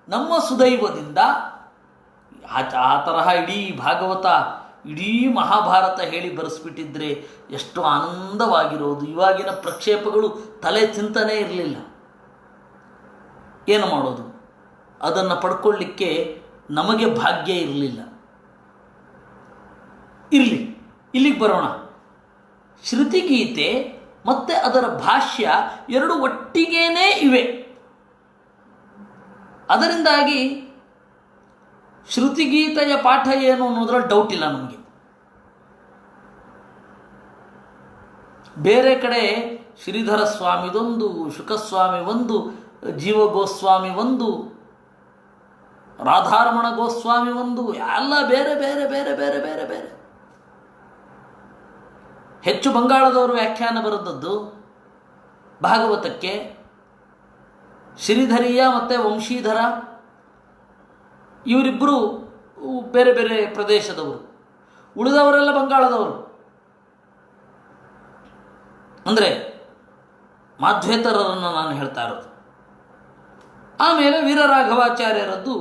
ನಮ್ಮ ಸುದೈವದಿಂದ ಆ ತರಹ ಇಡೀ ಭಾಗವತ ಇಡೀ ಮಹಾಭಾರತ ಹೇಳಿ ಬರೆಸ್ಬಿಟ್ಟಿದ್ರೆ ಎಷ್ಟು ಆನಂದವಾಗಿರೋದು. ಇವಾಗಿನ ಪ್ರಕ್ಷೇಪಗಳು ತಲೆ ಚಿಂತನೆ ಇರಲಿಲ್ಲ. ಏನು ಮಾಡೋದು? ಅದನ್ನು ಪಡ್ಕೊಳ್ಳಿಕ್ಕೆ ನಮಗೆ ಭಾಗ್ಯ ಇರಲಿಲ್ಲ. ಇರಲಿ, ಇಲ್ಲಿಗೆ ಬರೋಣ. ಶ್ರುತಿಗೀತೆ ಮತ್ತು ಅದರ ಭಾಷ್ಯ ಎರಡು ಒಟ್ಟಿಗೇನೇ ಇವೆ. ಅದರಿಂದಾಗಿ ಶ್ರುತಿಗೀತೆಯ ಪಾಠ ಏನು ಅನ್ನೋದ್ರಲ್ಲಿ ಡೌಟ್ ಇಲ್ಲ ನಮಗೆ. ಬೇರೆ ಕಡೆ ಶ್ರೀಧರ ಸ್ವಾಮಿದೊಂದು, ಶುಕಸ್ವಾಮಿ ಒಂದು, ಜೀವ ಗೋಸ್ವಾಮಿ ಒಂದು, ರಾಧಾರಮಣ ಗೋಸ್ವಾಮಿ ಒಂದು, ಎಲ್ಲ ಬೇರೆ ಬೇರೆ ಬೇರೆ ಬೇರೆ ಬೇರೆ ಬೇರೆ. ಹೆಚ್ಚು ಬಂಗಾಳದವರು ವ್ಯಾಖ್ಯಾನ ಬರೆದದ್ದು ಭಾಗವತಕ್ಕೆ. ಶ್ರೀಧರೀಯ ಮತ್ತು ವಂಶೀಧರ ಇವರಿಬ್ಬರು ಬೇರೆ ಬೇರೆ ಪ್ರದೇಶದವರು, ಉಳಿದವರೆಲ್ಲ ಬಂಗಾಳದವರು. ಅಂದರೆ ಮಾಧ್ವೇತರರನ್ನು ನಾನು ಹೇಳ್ತಾ ಇರೋದು. ಆಮೇಲೆ ವೀರರಾಘವಾಚಾರ್ಯರದ್ದು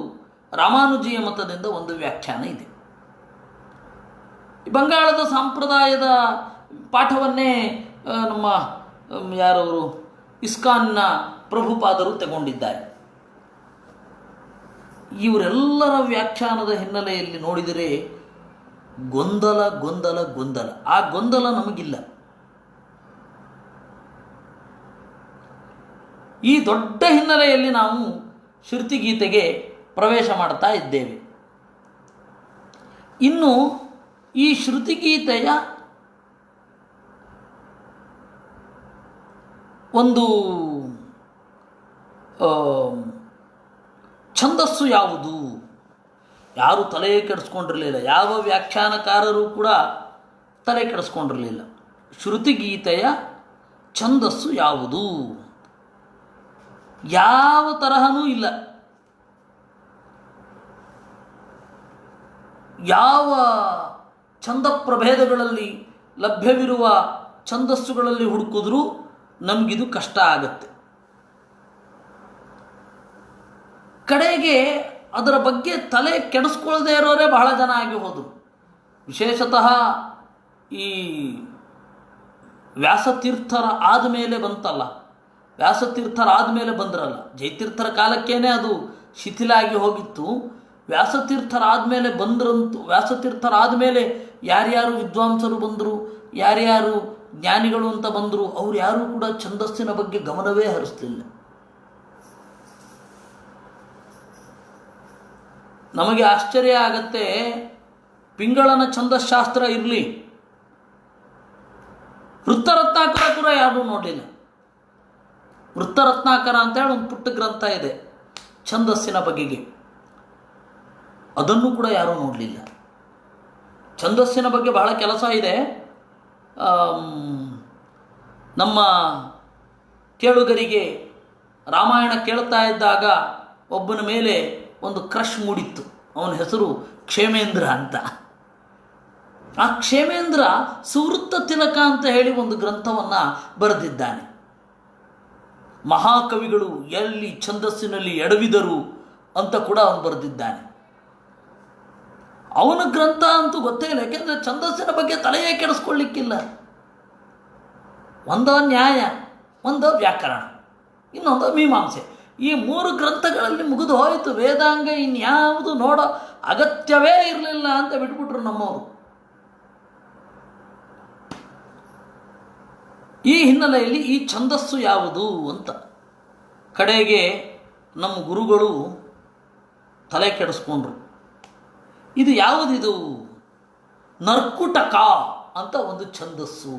ರಾಮಾನುಜೀಯ ಮತದಿಂದ ಒಂದು ವ್ಯಾಖ್ಯಾನ ಇದೆ. ಬಂಗಾಳದ ಸಂಪ್ರದಾಯದ ಪಾಠವನ್ನೇ ನಮ್ಮ ಯಾರವರು ಇಸ್ಕಾನ್ನ ಪ್ರಭುಪಾದರು ತಗೊಂಡಿದ್ದಾರೆ. ಇವರೆಲ್ಲರ ವ್ಯಾಖ್ಯಾನದ ಹಿನ್ನೆಲೆಯಲ್ಲಿ ನೋಡಿದರೆ ಗೊಂದಲ ಗೊಂದಲ ಗೊಂದಲ. ಆ ಗೊಂದಲ ನಮಗಿಲ್ಲ. ಈ ದೊಡ್ಡ ಹಿನ್ನೆಲೆಯಲ್ಲಿ ನಾವು ಶ್ರುತಿಗೀತೆಗೆ ಪ್ರವೇಶ ಮಾಡ್ತಾ ಇದ್ದೇವೆ. ಇನ್ನು ಈ ಶ್ರುತಿಗೀತೆಯ ಒಂದು ಛಂದಸ್ಸು ಯಾವುದು ಯಾರು ತಲೆ ಕೆಡಿಸ್ಕೊಂಡಿರಲಿಲ್ಲ. ಯಾವ ವ್ಯಾಖ್ಯಾನಕಾರರು ಕೂಡ ತಲೆ ಕೆಡಿಸ್ಕೊಂಡಿರಲಿಲ್ಲ. ಶ್ರುತಿಗೀತೆಯ ಛಂದಸ್ಸು ಯಾವುದು? ಯಾವ ತರಹನೂ ಇಲ್ಲ. ಯಾವ ಛಂದ ಪ್ರಭೇದಗಳಲ್ಲಿ ಲಭ್ಯವಿರುವ ಛಂದಸ್ಸುಗಳಲ್ಲಿ ಹುಡುಕಿದ್ರೂ ನಮಗಿದು ಕಷ್ಟ ಆಗತ್ತೆ. ಕಡೆಗೆ ಅದರ ಬಗ್ಗೆ ತಲೆ ಕೆಡಿಸ್ಕೊಳ್ಳದೆ ಇರೋರೇ ಬಹಳ ಜನ ಆಗಿ ಹೋದರು. ವಿಶೇಷತಃ ಈ ವ್ಯಾಸತೀರ್ಥರ ಆದಮೇಲೆ ಬಂತಲ್ಲ, ವ್ಯಾಸತೀರ್ಥರ ಆದಮೇಲೆ ಬಂದ್ರಲ್ಲ, ಜಯತೀರ್ಥರ ಕಾಲಕ್ಕೇನೆ ಅದು ಶಿಥಿಲಾಗಿ ಹೋಗಿತ್ತು. ವ್ಯಾಸತೀರ್ಥರ ಆದಮೇಲೆ ಬಂದ್ರಂತೂ, ವ್ಯಾಸತೀರ್ಥರ ಆದಮೇಲೆ ಯಾರ್ಯಾರು ವಿದ್ವಾಂಸರು ಬಂದರು, ಯಾರ್ಯಾರು ಜ್ಞಾನಿಗಳು ಅಂತ ಬಂದರು, ಅವ್ರು ಯಾರೂ ಕೂಡ ಛಂದಸ್ಸಿನ ಬಗ್ಗೆ ಗಮನವೇ ಹರಿಸಲಿಲ್ಲ. ನಮಗೆ ಆಶ್ಚರ್ಯ ಆಗತ್ತೆ. ಪಿಂಗಳನ ಛಂದಶಾಸ್ತ್ರ ಇರಲಿ, ವೃತ್ತರತ್ನಾಕರ ಕೂಡ ಯಾರೂ ನೋಡಲಿಲ್ಲ. ವೃತ್ತರತ್ನಾಕರ ಅಂತೇಳಿ ಒಂದು ಪುಟ್ಟ ಗ್ರಂಥ ಇದೆ ಛಂದಸ್ಸಿನ ಬಗೆಗೆ, ಅದನ್ನು ಕೂಡ ಯಾರೂ ನೋಡಲಿಲ್ಲ. ಛಂದಸ್ಸಿನ ಬಗ್ಗೆ ಬಹಳ ಕೆಲಸ ಇದೆ. ನಮ್ಮ ಕೇಳುಗರಿಗೆ ರಾಮಾಯಣ ಕೇಳ್ತಾ ಇದ್ದಾಗ ಒಬ್ಬನ ಮೇಲೆ ಒಂದು ಕ್ರಶ್ ಮೂಡಿತ್ತು. ಅವನ ಹೆಸರು ಕ್ಷೇಮೇಂದ್ರ ಅಂತ. ಆ ಕ್ಷೇಮೇಂದ್ರ ಸುವೃತ್ತ ತಿಲಕ ಅಂತ ಹೇಳಿ ಒಂದು ಗ್ರಂಥವನ್ನು ಬರೆದಿದ್ದಾನೆ. ಮಹಾಕವಿಗಳು ಎಲ್ಲಿ ಛಂದಸ್ಸಿನಲ್ಲಿ ಎಡವಿದರು ಅಂತ ಕೂಡ ಅವನು ಬರೆದಿದ್ದಾನೆ. ಅವನ ಗ್ರಂಥ ಅಂತೂ ಗೊತ್ತೇ ಇಲ್ಲ, ಯಾಕೆಂದರೆ ಛಂದಸ್ಸಿನ ಬಗ್ಗೆ ತಲೆಯೇ ಕೆಡಿಸ್ಕೊಳ್ಳಿಕ್ಕಿಲ್ಲ. ಒಂದು ನ್ಯಾಯ, ಒಂದು ವ್ಯಾಕರಣ, ಇನ್ನೊಂದು ಮೀಮಾಂಸೆ. ಈ ಮೂರು ಗ್ರಂಥಗಳಲ್ಲಿ ಮುಗಿದು ಹೋಯಿತು. ವೇದಾಂಗ ಇನ್ಯಾವುದು ನೋಡೋ ಅಗತ್ಯವೇ ಇರಲಿಲ್ಲ ಅಂತ ಬಿಟ್ಬಿಟ್ರು ನಮ್ಮವರು. ಈ ಹಿನ್ನೆಲೆಯಲ್ಲಿ ಈ ಛಂದಸ್ಸು ಯಾವುದು ಅಂತ ಕಡೆಗೆ ನಮ್ಮ ಗುರುಗಳು ತಲೆ ಕೆಡಿಸ್ಕೊಂಡ್ರು. ಇದು ಯಾವುದಿದು? ನರ್ಕುಟಕ ಅಂತ ಒಂದು ಛಂದಸ್ಸು.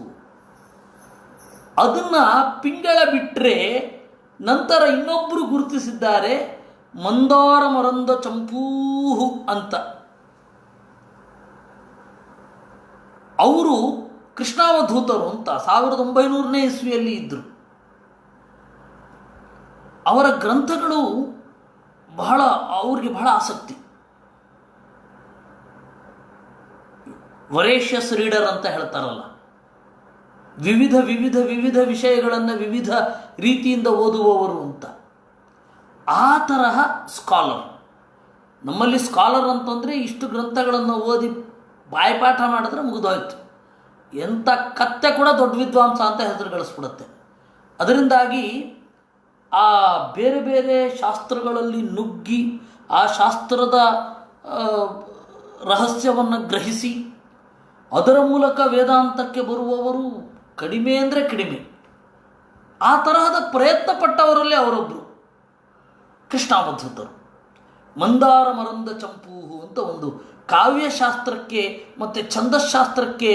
ಅದನ್ನು ಪಿಂಗಳ ಬಿಟ್ಟರೆ ನಂತರ ಇನ್ನೊಬ್ಬರು ಗುರುತಿಸಿದ್ದಾರೆ, ಮಂದಾರ ಮರಂದ ಚಂಪೂಹು ಅಂತ. ಅವರು ಕೃಷ್ಣಾವಧೂತರು ಅಂತ 1900ನೇ ಇಸ್ವಿಯಲ್ಲಿ ಇದ್ದರು. ಅವರ ಗ್ರಂಥಗಳು ಅವ್ರಿಗೆ ಬಹಳ ಆಸಕ್ತಿ. ವರೇಷಿಯಸ್ ರೀಡರ್ ಅಂತ ಹೇಳ್ತಾರಲ್ಲ, ವಿವಿಧ ವಿವಿಧ ವಿವಿಧ ವಿಷಯಗಳನ್ನು ವಿವಿಧ ರೀತಿಯಿಂದ ಓದುವವರು ಅಂತ. ಆ ತರಹ ಸ್ಕಾಲರ್. ನಮ್ಮಲ್ಲಿ ಸ್ಕಾಲರ್ ಅಂತಂದರೆ ಇಷ್ಟು ಗ್ರಂಥಗಳನ್ನು ಓದಿ ಬಾಯ್ಪಾಠ ಮಾಡಿದ್ರೆ ಮುಗಿದೋಯ್ತು. ಎಂಥ ಕತ್ತೆ ಕೂಡ ದೊಡ್ಡ ವಿದ್ವಾಂಸ ಅಂತ ಹೆಸರು ಗಳಿಸ್ಬಿಡುತ್ತೆ. ಅದರಿಂದಾಗಿ ಆ ಬೇರೆ ಬೇರೆ ಶಾಸ್ತ್ರಗಳಲ್ಲಿ ನುಗ್ಗಿ ಆ ಶಾಸ್ತ್ರದ ರಹಸ್ಯವನ್ನು ಗ್ರಹಿಸಿ ಅದರ ಮೂಲಕ ವೇದಾಂತಕ್ಕೆ ಬರುವವರು ಕಡಿಮೆ ಅಂದರೆ ಕಡಿಮೆ. ಆ ತರಹದ ಪ್ರಯತ್ನ ಪಟ್ಟವರಲ್ಲಿ ಅವರೊಬ್ಬರು ಕೃಷ್ಣಾವಧೂತರು. ಮಂದಾರ ಮರಂದ ಚಂಪೂಹು ಅಂತ ಒಂದು ಕಾವ್ಯಶಾಸ್ತ್ರಕ್ಕೆ ಮತ್ತು ಛಂದಶಾಸ್ತ್ರಕ್ಕೆ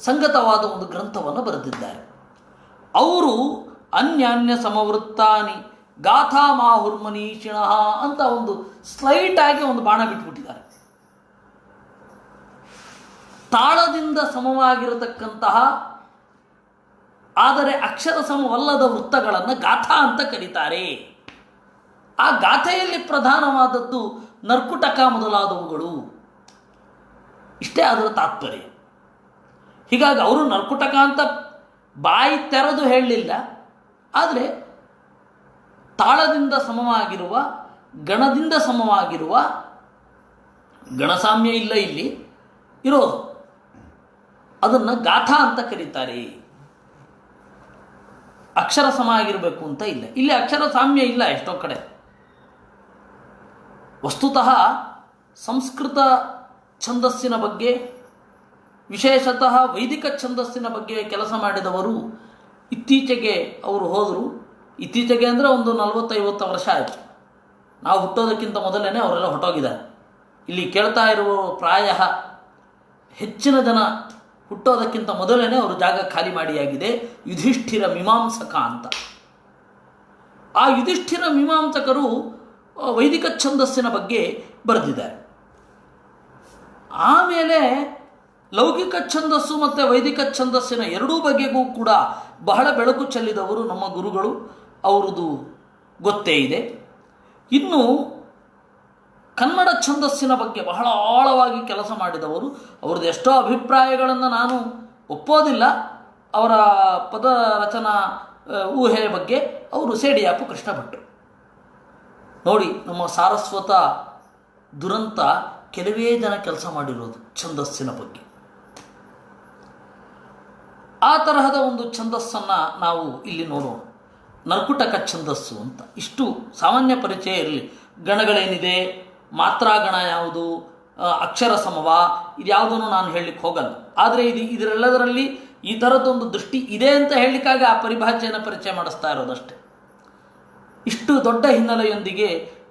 ಸಂಗತವಾದ ಒಂದು ಗ್ರಂಥವನ್ನು ಬರೆದಿದ್ದಾರೆ. ಅವರು ಅನ್ಯಾನ್ಯ ಸಮವೃತ್ತಾನಿ ಗಾಥಾ ಮಾಹುರ್ಮನೀಷಿಣ ಅಂತ ಒಂದು ಸ್ಲೈಟ್ ಆಗಿ ಒಂದು ಬಾಣ ಬಿಟ್ಬಿಟ್ಟಿದ್ದಾರೆ. ತಾಳದಿಂದ ಸಮವಾಗಿರತಕ್ಕಂತಹ ಆದರೆ ಅಕ್ಷರ ಸಮವಲ್ಲದ ವೃತ್ತಗಳನ್ನು ಗಾಥಾ ಅಂತ ಕರೀತಾರೆ. ಆ ಗಾಥೆಯಲ್ಲಿ ಪ್ರಧಾನವಾದದ್ದು ನರ್ಕುಟಕ ಮೊದಲಾದವುಗಳು. ಇಷ್ಟೇ ಅದರ ತಾತ್ಪರ್ಯ. ಹೀಗಾಗಿ ಅವರು ನರ್ಕುಟಕ ಅಂತ ಬಾಯಿ ತೆರೆದು ಹೇಳಲಿಲ್ಲ, ಆದರೆ ತಾಳದಿಂದ ಸಮವಾಗಿರುವ, ಗಣದಿಂದ ಸಮವಾಗಿರುವ, ಗಣಸಾಮ್ಯ ಇಲ್ಲ ಇಲ್ಲಿ ಇರೋದು, ಅದನ್ನು ಗಾಥಾ ಅಂತ ಕರೀತಾರೆ. ಅಕ್ಷರ ಸಮ ಆಗಿರಬೇಕು ಅಂತ ಇಲ್ಲ. ಇಲ್ಲಿ ಅಕ್ಷರ ಸಾಮ್ಯ ಇಲ್ಲ ಎಷ್ಟೋ ಕಡೆ. ವಸ್ತುತಃ ಸಂಸ್ಕೃತ ಛಂದಸ್ಸಿನ ಬಗ್ಗೆ, ವಿಶೇಷತಃ ವೈದಿಕ ಛಂದಸ್ಸಿನ ಬಗ್ಗೆ ಕೆಲಸ ಮಾಡಿದವರು ಇತ್ತೀಚೆಗೆ ಅವರು ಹೋದರು. ಇತ್ತೀಚೆಗೆ ಅಂದರೆ ಒಂದು 40-50 ವರ್ಷ ಆಯಿತು. ನಾವು ಹುಟ್ಟೋದಕ್ಕಿಂತ ಮೊದಲೇ ಅವರೆಲ್ಲ ಹೊಟ್ಟೋಗಿದ್ದಾರೆ. ಇಲ್ಲಿ ಕೇಳ್ತಾ ಇರುವ ಪ್ರಾಯ ಹೆಚ್ಚಿನ ಜನ ಹುಟ್ಟೋದಕ್ಕಿಂತ ಮೊದಲೇ ಅವರು ಜಾಗ ಖಾಲಿ ಮಾಡಿಯಾಗಿದೆ. ಯುಧಿಷ್ಠಿರ ಮೀಮಾಂಸಕ ಅಂತ. ಆ ಯುಧಿಷ್ಠಿರ ಮೀಮಾಂಸಕರು ವೈದಿಕ ಛಂದಸ್ಸಿನ ಬಗ್ಗೆ ಬರೆದಿದ್ದಾರೆ. ಆಮೇಲೆ ಲೌಕಿಕ ಛಂದಸ್ಸು ಮತ್ತು ವೈದಿಕ ಛಂದಸ್ಸಿನ ಎರಡೂ ಬಗೆಗೂ ಕೂಡ ಬಹಳ ಬೆಳಕು ಚೆಲ್ಲಿದವರು ನಮ್ಮ ಗುರುಗಳು. ಅವರದು ಗೊತ್ತೇ ಇದೆ. ಇನ್ನು ಕನ್ನಡ ಛಂದಸ್ಸಿನ ಬಗ್ಗೆ ಬಹಳ ಆಳವಾಗಿ ಕೆಲಸ ಮಾಡಿದವರು. ಅವ್ರದ್ದು ಎಷ್ಟೋ ಅಭಿಪ್ರಾಯಗಳನ್ನು ನಾನು ಒಪ್ಪೋದಿಲ್ಲ. ಅವರ ಪದ ರಚನಾ ಊಹೆಯ ಬಗ್ಗೆ ಅವರು ಸೇಡಿಯಾಪು ಕೃಷ್ಣ ಭಟ್ರು. ನೋಡಿ, ನಮ್ಮ ಸಾರಸ್ವತ ದುರಂತ ಕೆಲವೇ ಜನ ಕೆಲಸ ಮಾಡಿರೋದು ಛಂದಸ್ಸಿನ ಬಗ್ಗೆ. ಆ ತರಹದ ಒಂದು ಛಂದಸ್ಸನ್ನು ನಾವು ಇಲ್ಲಿ ನೋಡೋಣ. ನರ್ಕುಟಕ ಛಂದಸ್ಸು ಅಂತ. ಇಷ್ಟು ಸಾಮಾನ್ಯ ಪರಿಚಯ ಇರಲಿ. ಗಣಗಳೇನಿದೆ, ಮಾತ್ರಾಗಣ ಯಾವುದು, ಅಕ್ಷರ ಸಮವ, ಇದ್ಯಾವುದನ್ನು ನಾನು ಹೇಳಲಿಕ್ಕೆ ಹೋಗಲ್ಲ. ಆದರೆ ಇದರೆಲ್ಲದರಲ್ಲಿ ಈ ಥರದ್ದೊಂದು ದೃಷ್ಟಿ ಇದೆ ಅಂತ ಹೇಳಲಿಕ್ಕಾಗಿ ಆ ಪರಿಭಾಷೆಯನ್ನು ಪರಿಚಯ ಮಾಡಿಸ್ತಾ ಇರೋದಷ್ಟೆ. ಇಷ್ಟು ದೊಡ್ಡ ಹಿನ್ನೆಲೆಯೊಂದಿಗೆ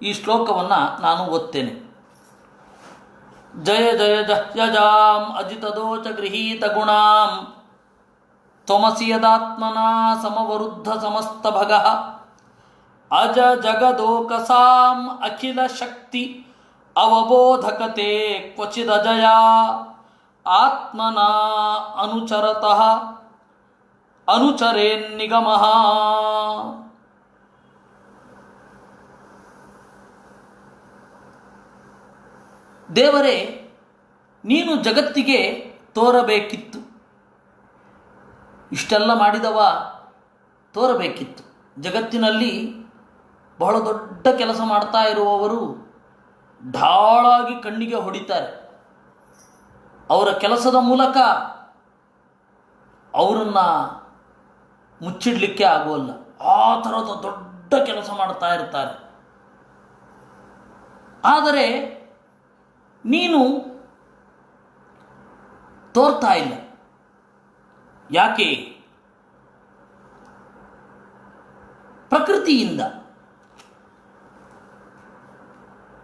ಈ ಶ್ಲೋಕವನ್ನು ನಾನು ಓದ್ತೇನೆ. ಜಯ ಜಯ ಜಹ್ಯಜಾಂ ಅಜಿತದೋಚ ಗೃಹೀತ ಗುಣಾಂ ತ್ವಮಸಿ ಯದಾತ್ಮನ ಸಮವರುದ್ಧ ಸಮಸ್ತ ಭಗಃ ಅಜ ಜಗದೋಕಸಾಂ ಅಖಿಲ ಶಕ್ತಿ ಅವಬೋಧಕತೆ ಕ್ವಚಿದಜಯ ಆತ್ಮನ ಅನುಚರತಃ ಅನುಚರೇನ್ನಿಗಮಃ. ದೇವರೇ, ನೀನು ಜಗತ್ತಿಗೆ ತೋರಬೇಕಿತ್ತು. ಇಷ್ಟೆಲ್ಲ ಮಾಡಿದವ ತೋರಬೇಕಿತ್ತು. ಜಗತ್ತಿನಲ್ಲಿ ಬಹಳ ದೊಡ್ಡ ಕೆಲಸ ಮಾಡ್ತಾ ಇರುವವರು ಢಾಳಾಗಿ ಕಣ್ಣಿಗೆ ಹೊಡಿತಾರೆ. ಅವರ ಕೆಲಸದ ಮೂಲಕ ಅವರನ್ನು ಮುಚ್ಚಿಡಲಿಕ್ಕೆ ಆಗೋಲ್ಲ. ಆ ಥರದ ದೊಡ್ಡ ಕೆಲಸ ಮಾಡ್ತಾ ಇರ್ತಾರೆ. ಆದರೆ ನೀನು ತೋರ್ತಾ ಇಲ್ಲ. ಯಾಕೆ? ಪ್ರಕೃತಿಯಿಂದ.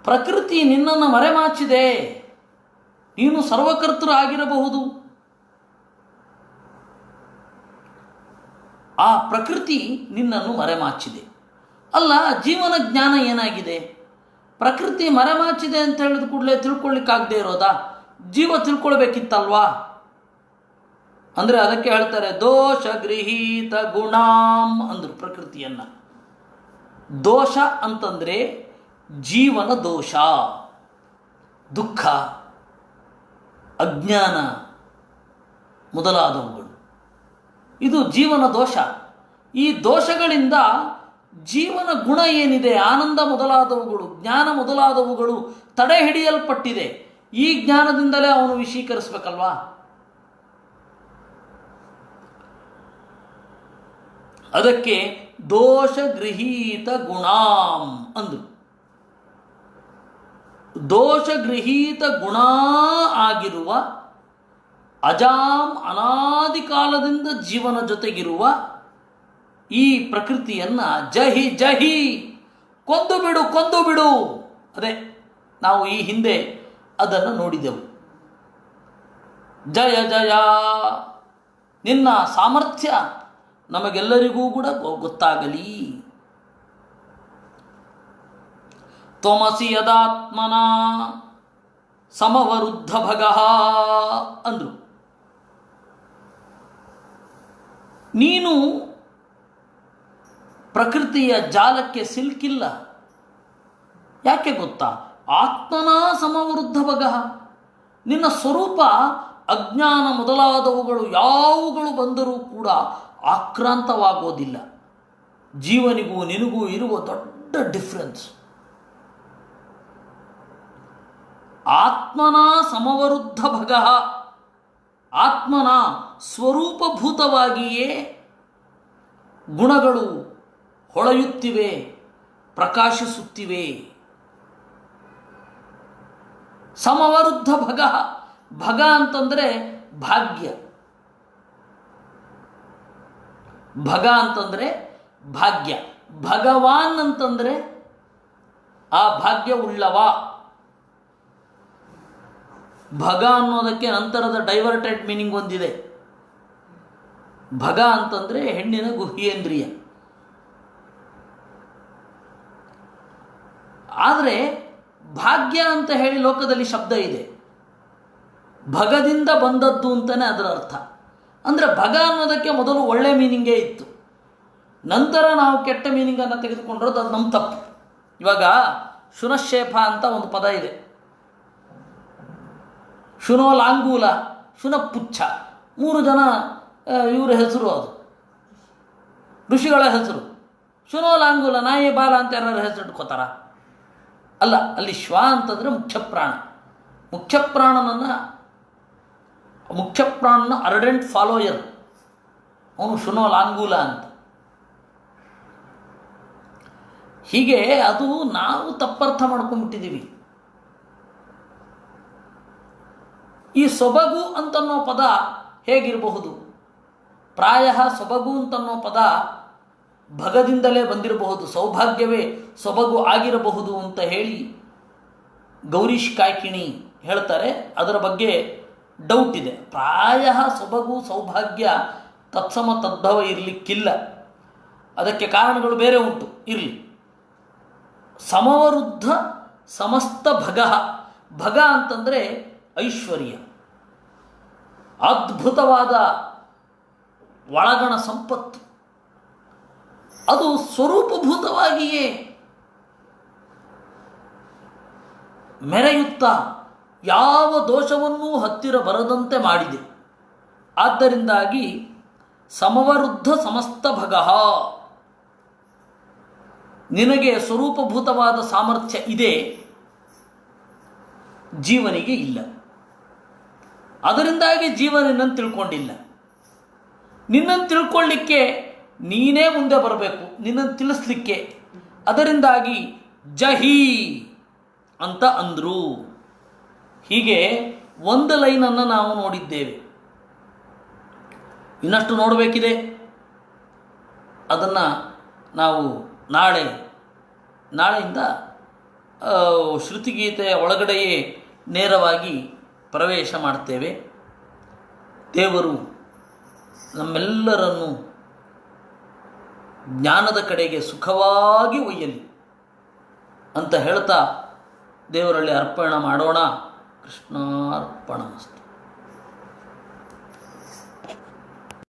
ಪ್ರಕೃತಿ ನಿನ್ನನ್ನು ಮರೆಮಾಚಿದೆ. ನೀನು ಸರ್ವಕರ್ತೃ ಆಗಿರಬಹುದು, ಆ ಪ್ರಕೃತಿ ನಿನ್ನನ್ನು ಮರೆಮಾಚಿದೆ. ಅಲ್ಲ, ಜೀವನ ಜ್ಞಾನ ಏನಾಗಿದೆ? ಪ್ರಕೃತಿ ಮರೆಮಾಚಿದೆ ಅಂತ ಹೇಳಿದ ಕೂಡಲೇ ತಿಳ್ಕೊಳ್ಳಿಕ್ಕಾಗದೇ ಇರೋದಾ? ಜೀವ ತಿಳ್ಕೊಳ್ಬೇಕಿತ್ತಲ್ವಾ? ಅಂದರೆ ಅದಕ್ಕೆ ಹೇಳ್ತಾರೆ ದೋಷ ಗೃಹೀತ ಗುಣಾಂ ಅಂದರು ಪ್ರಕೃತಿಯನ್ನು. ದೋಷ ಅಂತಂದರೆ ಜೀವನ ದೋಷ, ದುಃಖ, ಅಜ್ಞಾನ ಮೊದಲಾದವುಗಳು. ಇದು ಜೀವನ ದೋಷ. ಈ ದೋಷಗಳಿಂದ ಜೀವನ ಗುಣ ಏನಿದೆ, ಆನಂದ ಮೊದಲಾದವುಗಳು, ಜ್ಞಾನ ಮೊದಲಾದವುಗಳು ತಡೆ ಹಿಡಿಯಲ್ಪಟ್ಟಿದೆ. ಈ ಜ್ಞಾನದಿಂದಲೇ ಅವನು ವಿಷೀಕರಿಸಬೇಕಲ್ವಾ? ಅದಕ್ಕೆ ದೋಷ ಗೃಹೀತ ಗುಣಾಂ ಅಂದರು. ದೋಷ ಗೃಹೀತ ಗುಣ ಆಗಿರುವ ಅಜಾಂ ಅನಾದಿ ಕಾಲದಿಂದ ಜೀವನ ಜೊತೆಗಿರುವ ಈ ಪ್ರಕೃತಿಯನ್ನು ಜಹಿ ಜಹಿ ಕೊಂದು ಬಿಡು, ಕೊಂದು ಬಿಡು. ಅದೇ ನಾವು ಈ ಹಿಂದೆ ಅದನ್ನು ನೋಡಿದೆವು. ಜಯ ಜಯ, ನಿನ್ನ ಸಾಮರ್ಥ್ಯ ನಮಗೆಲ್ಲರಿಗೂ ಕೂಡ ಗೊತ್ತಾಗಲಿ. ತ್ವಮಸಿ ಯದಾತ್ಮನ ಸಮವರುದ್ಧ ಭಗಃ ಅಂದರು. ನೀನು ಪ್ರಕೃತಿಯ ಜಾಲಕ್ಕೆ ಸಿಲ್ಕಿಲ್ಲ. ಯಾಕೆ ಗೊತ್ತಾ? ಆತ್ಮನ ಸಮವರುದ್ಧ ಭಗಃ. ನಿನ್ನ ಸ್ವರೂಪ ಅಜ್ಞಾನ ಮೊದಲಾದವುಗಳು ಯಾವುಗಳು ಬಂದರೂ ಕೂಡ ಆಕ್ರಾಂತವಾಗೋದಿಲ್ಲ. ಜೀವನಿಗೂ ನಿನಗೂ ಇರುವ ದೊಡ್ಡ ಡಿಫ್ರೆನ್ಸ್. ಆತ್ಮನ ಸಮವರುದ್ಧ ಭಗಃ. ಆತ್ಮನ ಸ್ವರೂಪಭೂತವಾಗಿಯೇ ಗುಣಗಳು ಹೊಳೆಯುತ್ತಿವೆ, ಪ್ರಕಾಶಿಸುತ್ತಿವೆ. ಸಮವರುದ್ಧ ಭಗ. ಭಗ ಅಂತಂದರೆ ಭಾಗ್ಯ. ಭಗ ಅಂತಂದರೆ ಭಾಗ್ಯ. ಭಗವಾನ್ ಅಂತಂದರೆ ಆ ಭಾಗ್ಯ ಉಳ್ಳವ. ಭಗ ಅನ್ನೋದಕ್ಕೆ ನಂತರದ ಡೈವರ್ಟೆಡ್ ಮೀನಿಂಗ್ ಒಂದಿದೆ. ಭಗ ಅಂತಂದರೆ ಹೆಣ್ಣಿನ ಗುಹ್ಯೇಂದ್ರಿಯ. ಆದರೆ ಭಾಗ್ಯ ಅಂತ ಹೇಳಿ ಲೋಕದಲ್ಲಿ ಶಬ್ದ ಇದೆ. ಭಗದಿಂದ ಬಂದದ್ದು ಅಂತಲೇ ಅದರ ಅರ್ಥ. ಅಂದರೆ ಭಗ ಅನ್ನೋದಕ್ಕೆ ಮೊದಲು ಒಳ್ಳೆ ಮೀನಿಂಗೇ ಇತ್ತು. ನಂತರ ನಾವು ಕೆಟ್ಟ ಮೀನಿಂಗನ್ನು ತೆಗೆದುಕೊಂಡಿರೋದು ಅದು ನಮ್ಮ ತಪ್ಪು. ಇವಾಗ ಶುನಶೇಫ ಅಂತ ಒಂದು ಪದ ಇದೆ. ಶುನೋಲಾಂಗೂಲ, ಶುನಪುಚ್ಛ, 3 ಜನ ಇವರ ಹೆಸರು. ಅದು ಋಷಿಗಳ ಹೆಸರು. ಶುನೋಲಾಂಗೂಲ, ನಾಯಿ ಬಾಲ ಅಂತ ಯಾರು ಹೆಸರು ಇಟ್ಕೋತಾರ? ಅಲ್ಲ, ಅಲ್ಲಿ ಶ್ವ ಅಂತಂದರೆ ಮುಖ್ಯಪ್ರಾಣನ ಅರ್ಡೆಂಟ್ ಫಾಲೋಯರ್ ಅವನು ಶುನೋಲಾಂಗೂಲ ಅಂತ. ಹೀಗೆ ಅದು ನಾವು ತಪ್ಪರ್ಥ ಮಾಡ್ಕೊಂಡ್ಬಿಟ್ಟಿದ್ದೀವಿ. ಈ ಸೊಬಗು ಅಂತನ್ನೋ ಪದ ಹೇಗಿರಬಹುದು? ಪ್ರಾಯ ಸೊಬಗು ಅಂತನ್ನೋ ಪದ ಭಗದಿಂದಲೇ ಬಂದಿರಬಹುದು, ಸೌಭಾಗ್ಯವೇ ಸೊಬಗು ಆಗಿರಬಹುದು ಅಂತ ಹೇಳಿ ಗೌರೀಶ್ ಕಾಯ್ಕಿಣಿ ಹೇಳ್ತಾರೆ. ಅದರ ಬಗ್ಗೆ ಡೌಟ್ ಇದೆ. ಪ್ರಾಯ ಸೊಬಗು ಸೌಭಾಗ್ಯ ತತ್ಸಮ ತದ್ಭವ ಇರಲಿಕ್ಕಿಲ್ಲ. ಅದಕ್ಕೆ ಕಾರಣಗಳು ಬೇರೆ ಉಂಟು, ಇರಲಿ. ಸಮವರುದ್ಧ ಸಮಸ್ತ ಭಗ. ಭಗ ಅಂತಂದರೆ ಐಶ್ವರ್ಯ, ಅದ್ಭುತವಾದ ಒಳಗಣ ಸಂಪತ್ತು. ಅದು ಸ್ವರೂಪಭೂತವಾಗಿಯೇ ಮೆರೆಯುತ್ತಾ ಯಾವ ದೋಷವನ್ನೂ ಹತ್ತಿರ ಬರದಂತೆ ಮಾಡಿದೆ. ಆದ್ದರಿಂದಾಗಿ ಸಮವರುದ್ಧ ಸಮಸ್ತ ಭಗಃ. ನಿನಗೆ ಸ್ವರೂಪಭೂತವಾದ ಸಾಮರ್ಥ್ಯ ಇದೆ, ಜೀವನಿಗೆ ಇಲ್ಲ. ಅದರಿಂದಾಗಿ ಜೀವ ನಿನ್ನನ್ನು ತಿಳ್ಕೊಂಡಿಲ್ಲ. ನಿನ್ನನ್ನು ತಿಳ್ಕೊಳ್ಳಿಕ್ಕೆ ನೀನೇ ಮುಂದೆ ಬರಬೇಕು, ನಿನ್ನನ್ನು ತಿಳಿಸ್ಲಿಕ್ಕೆ. ಅದರಿಂದಾಗಿ ಜಹಿ ಅಂತ ಅಂದರು. ಹೀಗೆ ಒಂದು ಲೈನನ್ನು ನಾವು ನೋಡಿದ್ದೇವೆ. ಇನ್ನಷ್ಟು ನೋಡಬೇಕಿದೆ. ಅದನ್ನು ನಾವು ನಾಳೆಯಿಂದ ಶ್ರುತಿಗೀತೆಯ ಒಳಗಡೆಯೇ ನೇರವಾಗಿ ಪ್ರವೇಶ ಮಾಡ್ತೇವೆ. ದೇವರು ನಮ್ಮೆಲ್ಲರನ್ನು ಜ್ಞಾನದ ಕಡೆಗೆ ಸುಖವಾಗಿ ಒಯ್ಯಲಿ ಅಂತ ಹೇಳ್ತಾ ದೇವರಲ್ಲಿ ಅರ್ಪಣೆ ಮಾಡೋಣ. ಕೃಷ್ಣಾರ್ಪಣಮಸ್ತು.